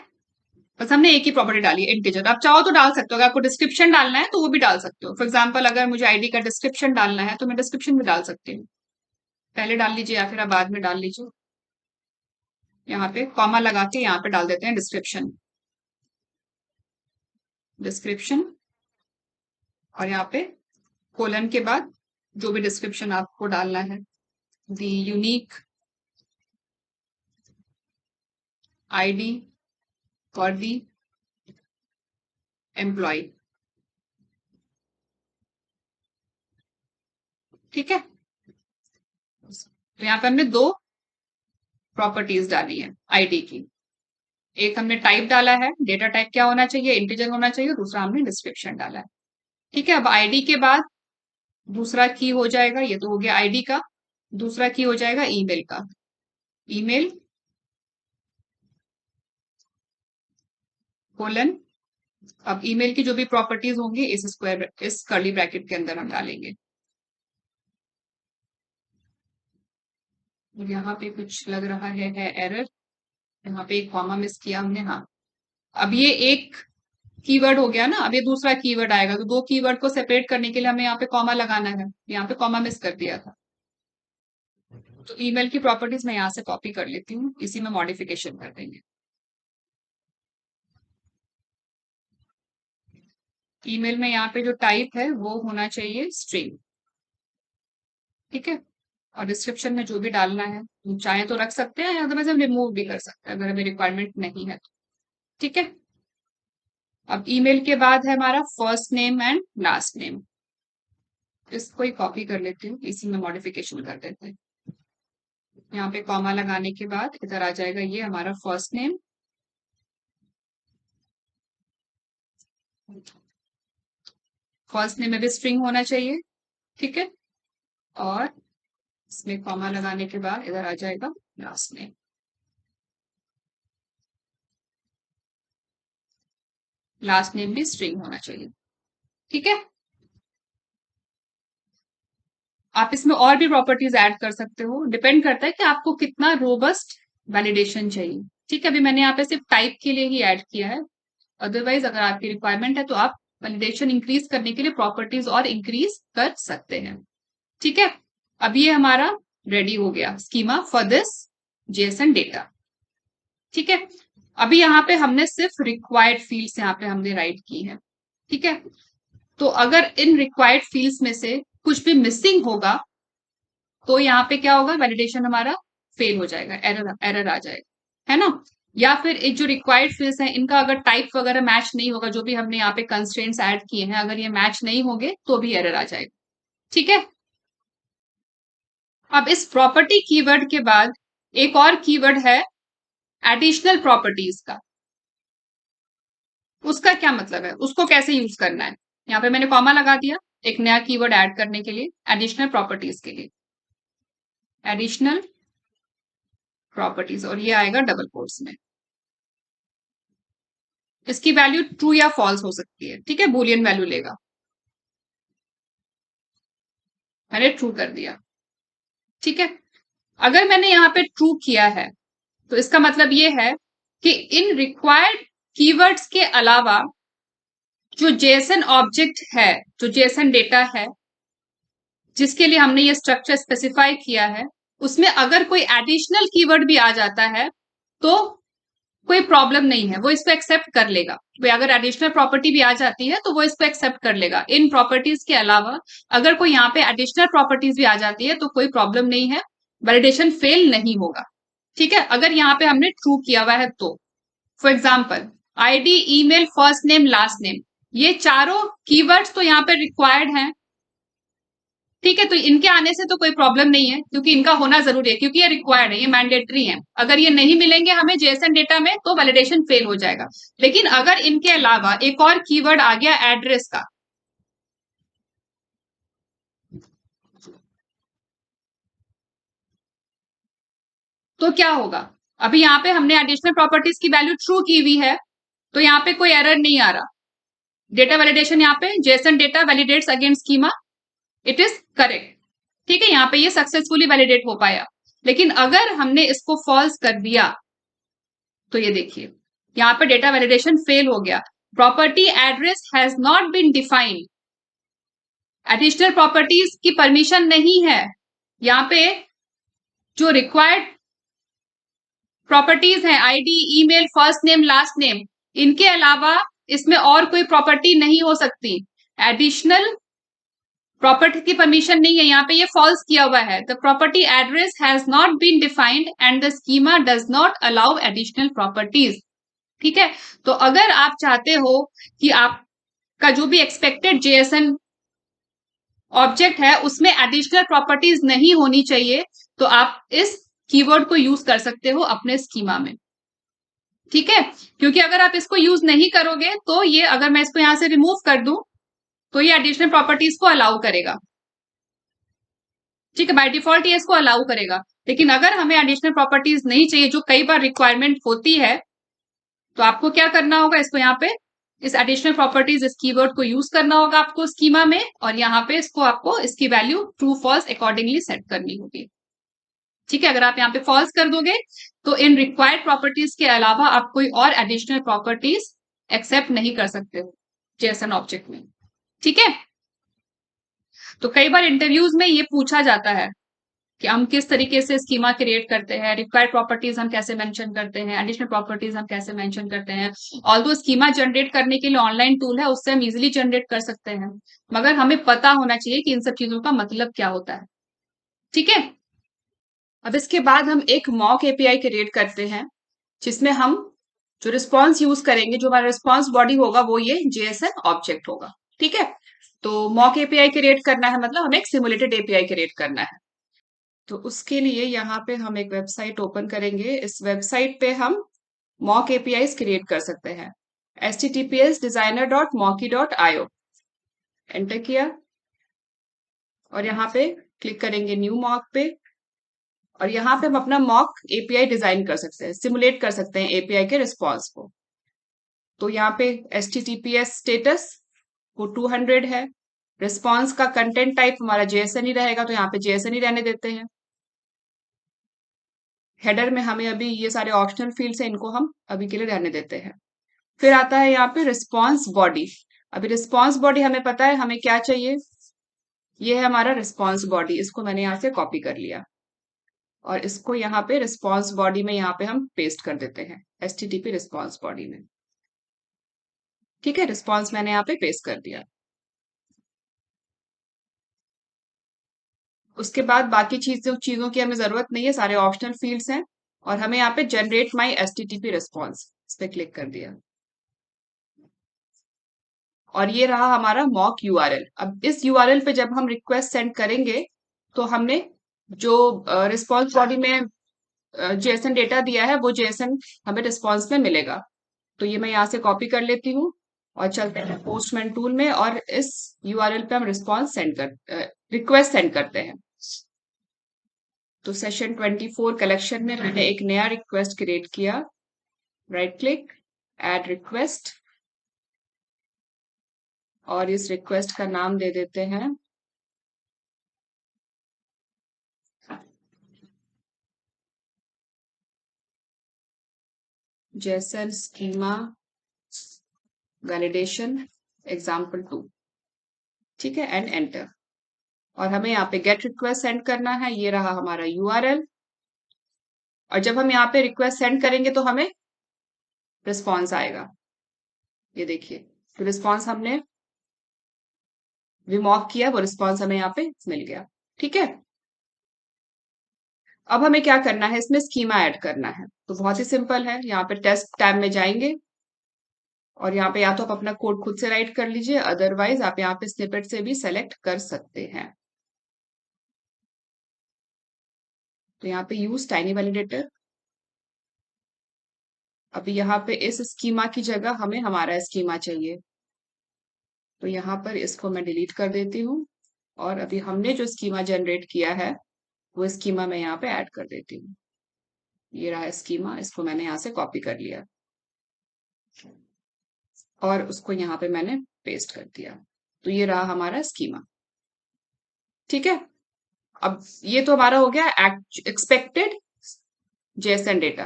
बस हमने एक ही प्रॉपर्टी डाली है इंटीजर। आप चाहो तो डाल सकते हो, अगर आपको डिस्क्रिप्शन डालना है तो वो भी डाल सकते हो। फॉर एग्जाम्पल अगर मुझे आईडी का डिस्क्रिप्शन डालना है तो मैं डिस्क्रिप्शन भी डाल सकती हूँ, पहले डाल लीजिए या फिर आप बाद में डाल लीजिए। यहाँ पे कॉमा लगा के यहाँ पे डाल देते हैं डिस्क्रिप्शन, डिस्क्रिप्शन, और यहाँ पे कोलन के बाद जो भी डिस्क्रिप्शन आपको डालना है, the unique ID for the employee. ठीक है, तो यहाँ पे हमने दो प्रॉपर्टीज डाली है आईडी की, एक हमने टाइप डाला है, डेटा टाइप क्या होना चाहिए, इंटीजर होना चाहिए, दूसरा हमने डिस्क्रिप्शन डाला है। ठीक है, अब आईडी के बाद दूसरा की हो जाएगा, ये तो हो गया आईडी का, दूसरा की हो जाएगा ईमेल का, ईमेल कोलन, अब ईमेल की जो भी प्रॉपर्टीज होंगी इस कर्ली ब्रैकेट के अंदर हम डालेंगे। यहाँ पे कुछ लग रहा है एरर, यहाँ पे एक कॉमा मिस किया हमने। हाँ, अब ये एक कीवर्ड हो गया ना, अब ये दूसरा कीवर्ड आएगा, तो दो कीवर्ड को सेपरेट करने के लिए हमें यहाँ पे कॉमा लगाना है, यहाँ पे कॉमा मिस कर दिया था। तो ईमेल की प्रॉपर्टीज मैं यहाँ से कॉपी कर लेती हूँ, इसी में मॉडिफिकेशन कर देंगे। ईमेल में यहाँ पे जो टाइप है वो होना चाहिए स्ट्रिंग। ठीक है, और डिस्क्रिप्शन में जो भी डालना है चाहे तो रख सकते हैं, अदरवाइज हम रिमूव भी कर सकते हैं अगर हमें रिक्वायरमेंट नहीं है तो। ठीक है, अब ईमेल के बाद है हमारा first name and last name, इसको ही कॉपी कर लेती हूँ, इसी में मॉडिफिकेशन कर देते हैं। यहाँ पे कॉमा लगाने के बाद इधर आ जाएगा ये हमारा फर्स्ट नेम, फर्स्ट नेम में भी स्ट्रिंग होना चाहिए। ठीक है, और इसमें कॉमा लगाने के बाद इधर आ जाएगा लास्ट नेम, लास्ट नेम भी स्ट्रिंग होना चाहिए। ठीक है, आप इसमें और भी प्रॉपर्टीज ऐड कर सकते हो, डिपेंड करता है कि आपको कितना रोबस्ट वैलिडेशन चाहिए। ठीक है, अभी मैंने यहाँ पे सिर्फ टाइप के लिए ही ऐड किया है, अदरवाइज अगर आपकी रिक्वायरमेंट है तो आप वैलिडेशन इंक्रीज करने के लिए प्रॉपर्टीज और इंक्रीज कर सकते हैं। ठीक है, अब ये हमारा रेडी हो गया schema for this JSON data. ठीक है, अभी यहाँ पे हमने सिर्फ रिक्वायर्ड फील्ड्स यहाँ पे हमने राइट की है। ठीक है, तो अगर इन रिक्वायर्ड फील्ड्स में से कुछ भी मिसिंग होगा तो यहाँ पे क्या होगा, वैलिडेशन हमारा फेल हो जाएगा, एरर एरर आ जाएगा, है ना। या फिर एक जो रिक्वायर्ड फील्ड्स हैं इनका अगर टाइप वगैरह मैच नहीं होगा, जो भी हमने यहाँ पे कंस्ट्रेंट्स ऐड किए हैं अगर ये मैच नहीं होंगे तो भी एरर आ जाएगा। ठीक है, अब इस प्रॉपर्टी कीवर्ड के बाद एक और कीवर्ड है एडिशनल प्रॉपर्टीज का। उसका क्या मतलब है, उसको कैसे यूज करना है, यहाँ पे मैंने कॉमा लगा दिया एक नया कीवर्ड ऐड करने के लिए एडिशनल प्रॉपर्टीज के लिए। एडिशनल प्रॉपर्टीज, और ये आएगा डबल कोट्स में। इसकी वैल्यू ट्रू या फॉल्स हो सकती है, ठीक है, बूलियन वैल्यू लेगा। मैंने ट्रू कर दिया, ठीक है। अगर मैंने यहाँ पे ट्रू किया है तो इसका मतलब ये है कि इन रिक्वायर्ड कीवर्ड्स के अलावा जो जेसन ऑब्जेक्ट है, जो जेसन डेटा है जिसके लिए हमने ये स्ट्रक्चर स्पेसिफाई किया है, उसमें अगर कोई एडिशनल कीवर्ड भी आ जाता है तो कोई प्रॉब्लम नहीं है, वो इसको एक्सेप्ट कर लेगा। कोई अगर एडिशनल प्रॉपर्टी भी आ जाती है तो वो इसको एक्सेप्ट कर लेगा। इन प्रॉपर्टीज के अलावा अगर कोई यहाँ पे एडिशनल प्रॉपर्टीज भी आ जाती है तो कोई प्रॉब्लम नहीं है, वैलिडेशन फेल नहीं होगा, ठीक है, अगर यहाँ पे हमने ट्रू किया हुआ है तो। For example ID, email, first name, last name, ये चारों कीवर्ड्स तो यहाँ पे रिक्वायर्ड हैं, ठीक है, तो इनके आने से तो कोई प्रॉब्लम नहीं है क्योंकि इनका होना जरूरी है, क्योंकि ये रिक्वायर्ड है, ये मैंडेटरी है। अगर ये नहीं मिलेंगे हमें जेएसएन डेटा में तो वैलिडेशन फेल हो जाएगा। लेकिन अगर इनके अलावा एक और कीवर्ड आ गया एड्रेस का, तो क्या होगा? अभी यहाँ पे हमने एडिशनल प्रॉपर्टीज की वैल्यू ट्रू की हुई है तो यहाँ पे कोई एरर नहीं आ रहा। डेटा वैलिडेशन यहाँ पे JSON data validates against schema, it is correct, ठीक है, यहाँ पे ये सक्सेसफुली वैलिडेट हो पाया। लेकिन अगर हमने इसको फॉल्स कर दिया तो ये देखिए यहाँ पे डेटा वैलिडेशन फेल हो गया। Property address has not been defined, additional properties की परमिशन नहीं है। यहाँ पे जो रिक्वायर्ड प्रॉपर्टीज है ID, email, first name, last name, इनके अलावा इसमें और कोई प्रॉपर्टी नहीं हो सकती। एडिशनल प्रॉपर्टी की परमिशन नहीं है, यहाँ पे ये फॉल्स किया हुआ है। The property address has not been defined and the schema does not allow additional properties, ठीक है। तो अगर आप चाहते हो कि आपका जो भी एक्सपेक्टेड जेएसएन ऑब्जेक्ट है उसमें एडिशनल प्रॉपर्टीज नहीं होनी चाहिए तो आप इस कीवर्ड को यूज कर सकते हो अपने स्कीमा में, ठीक है। क्योंकि अगर आप इसको यूज नहीं करोगे तो ये, अगर मैं इसको यहां से रिमूव कर दूं तो ये एडिशनल प्रॉपर्टीज को अलाउ करेगा, ठीक है, बाय डिफॉल्ट ये इसको अलाउ करेगा। लेकिन अगर हमें एडिशनल प्रॉपर्टीज नहीं चाहिए जो कई बार रिक्वायरमेंट होती है तो आपको क्या करना होगा, इसको यहाँ पे इस एडिशनल प्रॉपर्टीज इस कीवर्ड को यूज करना होगा आपको स्कीमा में, और यहाँ पे इसको आपको इसकी value true false accordingly set करनी होगी, ठीक है। अगर आप यहाँ पे फॉल्स कर दोगे तो इन रिक्वायर्ड प्रॉपर्टीज के अलावा आप कोई और एडिशनल प्रॉपर्टीज एक्सेप्ट नहीं कर सकते हो जेएसएन ऑब्जेक्ट में, ठीक है। तो कई बार इंटरव्यूज में ये पूछा जाता है कि हम किस तरीके से स्कीमा क्रिएट करते हैं, रिक्वायर्ड प्रॉपर्टीज हम कैसे मेंशन करते हैं, एडिशनल प्रॉपर्टीज हम कैसे मेंशन करते हैं। ऑल्दो स्कीमा जनरेट करने के लिए ऑनलाइन टूल है, उससे हम इजीली जनरेट कर सकते हैं, मगर हमें पता होना चाहिए कि इन सब चीजों का मतलब क्या होता है, ठीक है। अब इसके बाद हम एक मॉक एपीआई क्रिएट करते हैं जिसमें हम जो रिस्पॉन्स यूज करेंगे, जो हमारा रिस्पॉन्स बॉडी होगा वो ये जेएसएन ऑब्जेक्ट होगा, ठीक है। तो मॉक एपीआई क्रिएट करना है मतलब हमें एक सिमुलेटेड एपीआई क्रिएट करना है। तो उसके लिए यहाँ पे हम एक वेबसाइट ओपन करेंगे। इस वेबसाइट पे हम मॉक एपीआईज क्रिएट कर सकते हैं। https://designer.mocky.io एंटर किया और यहाँ पे क्लिक करेंगे न्यू मॉक पे, और यहाँ पे हम अपना मॉक एपीआई डिजाइन कर सकते हैं, सिमुलेट कर सकते हैं एपीआई के रिस्पॉन्स को। तो यहाँ पे https स्टेटस वो 200 है, रिस्पॉन्स का कंटेंट टाइप हमारा जेएसएन ही रहेगा तो यहाँ पे जेएसएन ही रहने देते हैं। हेडर में हमें अभी ये सारे ऑप्शनल फील्ड्स हैं, इनको हम अभी के लिए रहने देते हैं। फिर आता है यहाँ पे रिस्पॉन्स बॉडी। अभी रिस्पॉन्स बॉडी हमें पता है हमें क्या चाहिए, ये है हमारा रिस्पॉन्स बॉडी। इसको मैंने यहाँ से कॉपी कर लिया और इसको यहाँ पे रिस्पॉन्स बॉडी में यहाँ पे हम पेस्ट कर देते हैं, http रिस्पॉन्स बॉडी में, ठीक है। रिस्पॉन्स मैंने यहाँ पे पेस्ट कर दिया। उसके बाद बाकी चीजों की हमें जरूरत नहीं है, सारे ऑप्शनल फील्ड्स हैं, और हमें यहाँ पे जनरेट माई http रिस्पॉन्स, इस पे क्लिक कर दिया और ये रहा हमारा मॉक यूआरएल। अब इस यूआरएल पे जब हम रिक्वेस्ट सेंड करेंगे तो हमने जो रिस्पॉन्स बॉडी में जेएसएन डेटा दिया है वो जेएसएन हमें रिस्पॉन्स में मिलेगा। तो ये मैं यहाँ से कॉपी कर लेती हूँ और चलते हैं पोस्टमैन टूल में, और इस यूआरएल पे हम रिस्पॉन्स सेंड कर रिक्वेस्ट सेंड करते हैं। तो सेशन 24 कलेक्शन में मैंने एक नया रिक्वेस्ट क्रिएट किया, राइट क्लिक, ऐड रिक्वेस्ट, और इस रिक्वेस्ट का नाम दे देते हैं जेसन स्कीमा वैलिडेशन एग्जाम्पल 2। ठीक है, एंड एंटर। और हमें यहाँ पे गेट रिक्वेस्ट सेंड करना है, ये रहा हमारा यूआरएल। और जब हम यहाँ पे रिक्वेस्ट सेंड करेंगे तो हमें रिस्पॉन्स आएगा, ये देखिए। तो रिस्पॉन्स हमने रिमॉक किया, वो रिस्पॉन्स हमें यहाँ पे मिल गया। ठीक है, अब हमें क्या करना है, इसमें स्कीमा ऐड करना है। तो बहुत ही सिंपल है, यहाँ पे टेस्ट टैब में जाएंगे और यहाँ पे या तो आप अपना कोड खुद से राइट कर लीजिए, अदरवाइज आप यहाँ पे स्निपेट से भी सेलेक्ट कर सकते हैं। तो यहाँ पे यूज टाइनी वैलिडेटर। अभी यहाँ पे इस स्कीमा की जगह हमें हमारा स्कीमा चाहिए, तो यहाँ पर इसको मैं डिलीट कर देती हूँ। और अभी हमने जो स्कीमा जनरेट किया है वो स्कीमा मैं यहाँ पे ऐड कर देती हूँ। ये रहा स्कीमा, इसको मैंने यहाँ से कॉपी कर लिया और उसको यहाँ पे मैंने पेस्ट कर दिया। तो ये रहा हमारा स्कीमा। ठीक है, अब ये तो हमारा हो गया एक्सपेक्टेड जेएसएन डेटा।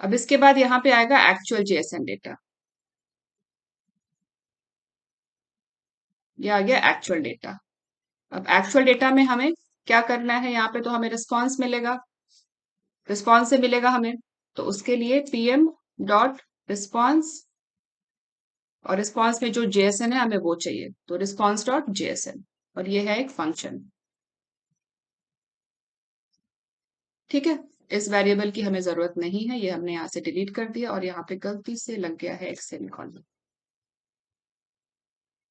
अब इसके बाद यहाँ पे आएगा एक्चुअल जेएसएन डेटा। ये आ गया एक्चुअल डेटा। अब एक्चुअल डेटा में हमें क्या करना है, यहाँ पे तो हमें रिस्पॉन्स मिलेगा, रिस्पॉन्स से मिलेगा हमें, तो उसके लिए पीएम डॉट रिस्पॉन्स, और रिस्पॉन्स में जो जेएसएन है हमें वो चाहिए, तो रिस्पॉन्स डॉट जेएसएन, और ये है एक फंक्शन। ठीक है, इस वेरिएबल की हमें जरूरत नहीं है, ये हमने यहाँ से डिलीट कर दिया और यहाँ पे गलती से लग गया है एक सेमीकोलन।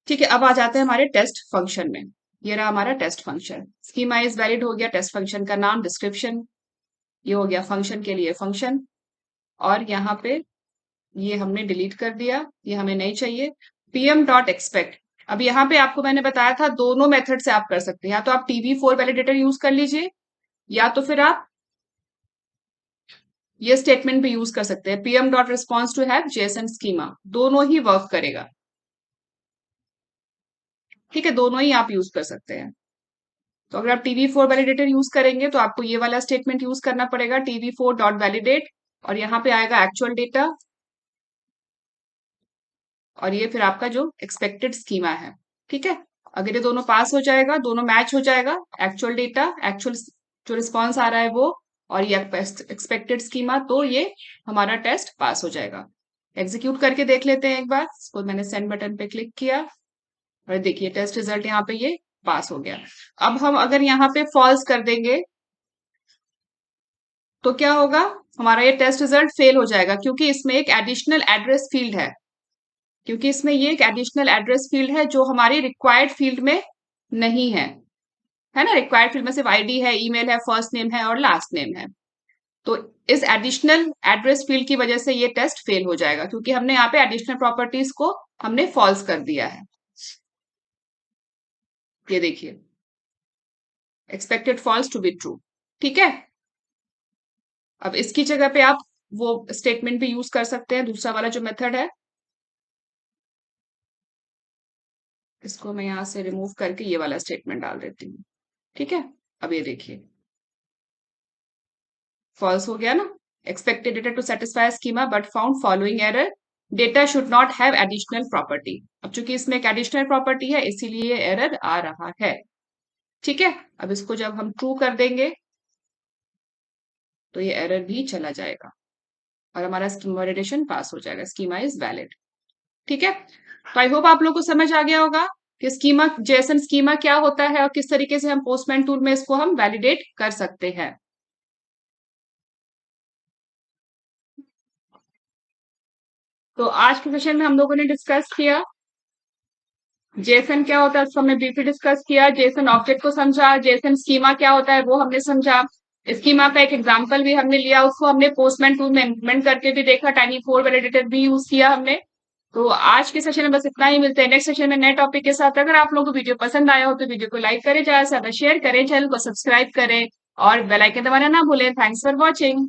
ठीक है, अब आ जाते हैं हमारे टेस्ट फंक्शन में। ये रहा हमारा test function. Schema is valid हो गया, टेस्ट फंक्शन का नाम, डिस्क्रिप्शन, ये हो गया फंक्शन के लिए फंक्शन। और यहाँ पे ये हमने डिलीट कर दिया, ये हमें नहीं चाहिए। पीएम डॉट एक्सपेक्ट, अब यहाँ पे आपको मैंने बताया था दोनों मेथड से आप कर सकते हैं, या तो आप टीवी4 वैलिडेटर यूज कर लीजिए, या तो फिर आप ये स्टेटमेंट भी यूज कर सकते हैं, PM dot response to have JSON schema, दोनों ही वर्क करेगा। ठीक है, दोनों ही आप यूज कर सकते हैं। तो अगर आप टीवी4 वैलिडेटर यूज करेंगे तो आपको ये वाला स्टेटमेंट यूज करना पड़ेगा, टीवी4 डॉट वैलिडेट, और यहाँ पे आएगा एक्चुअल डेटा, और ये फिर आपका जो एक्सपेक्टेड स्कीमा है। ठीक है, अगर ये दोनों पास हो जाएगा, दोनों मैच हो जाएगा, एक्चुअल डेटा, एक्चुअल जो रिस्पॉन्स आ रहा है वो, और ये एक्सपेक्टेड स्कीमा, तो ये हमारा टेस्ट पास हो जाएगा। एग्जीक्यूट करके देख लेते हैं एक बार। इसको मैंने सेंड बटन पे क्लिक किया और देखिए टेस्ट रिजल्ट यहाँ पे ये पास हो गया। अब हम अगर यहाँ पे फॉल्स कर देंगे तो क्या होगा, हमारा ये टेस्ट रिजल्ट फेल हो जाएगा, क्योंकि इसमें एक एडिशनल एड्रेस फील्ड है, क्योंकि इसमें ये एक एडिशनल एड्रेस फील्ड है जो हमारी रिक्वायर्ड फील्ड में नहीं है ना। रिक्वायर्ड फील्ड में सिर्फ आईडी है, ईमेल है, फर्स्ट नेम है और लास्ट नेम है। तो इस एडिशनल एड्रेस फील्ड की वजह से ये टेस्ट फेल हो जाएगा, क्योंकि हमने यहाँ पे एडिशनल प्रॉपर्टीज को हमने फॉल्स कर दिया है। ये देखिए, expected false to be true. ठीक है, अब इसकी जगह पे आप वो स्टेटमेंट भी यूज कर सकते हैं, दूसरा वाला जो मेथड है, इसको मैं यहां से रिमूव करके ये वाला स्टेटमेंट डाल देती हूँ। ठीक है, अब ये देखिए फॉल्स हो गया ना, expected data to satisfy schema but found following error, data should not have additional property. अब चूंकि इसमें एक एडिशनल प्रॉपर्टी है इसीलिए ये एरर आ रहा है। ठीक है, अब इसको जब हम ट्रू कर देंगे तो ये एरर भी चला जाएगा और हमारा स्कीमा वैलिडेशन पास हो जाएगा, स्कीमा इज वैलिड। ठीक है, तो आई होप आप लोग को समझ आ गया होगा कि स्कीमा, जेएसएन स्कीमा क्या होता है और किस तरीके से हम पोस्टमैन टूल में इसको हम वैलिडेट कर सकते हैं। तो आज के सेशन में हम लोगों ने डिस्कस किया जेसन क्या होता है, उसको हमने ब्रीफली डिस्कस किया, जेसन ऑब्जेक्ट को समझा, जेसन स्कीमा क्या होता है वो हमने समझा, स्कीमा का एक एग्जांपल भी हमने लिया, उसको हमने पोस्टमैन टूल में इम्प्लीमेंट करके भी देखा, टाइनी4 वैलिडेटर भी यूज किया हमने। तो आज के सेशन में बस इतना ही, मिलते हैं नेक्स्ट सेशन में नए टॉपिक के साथ। अगर आप लोगों को वीडियो पसंद आया हो तो वीडियो को लाइक करें, ज्यादा से ज्यादा शेयर करें, चैनल को सब्सक्राइब करें और बेल आइकन दबाना ना भूलें। Thanks for watching.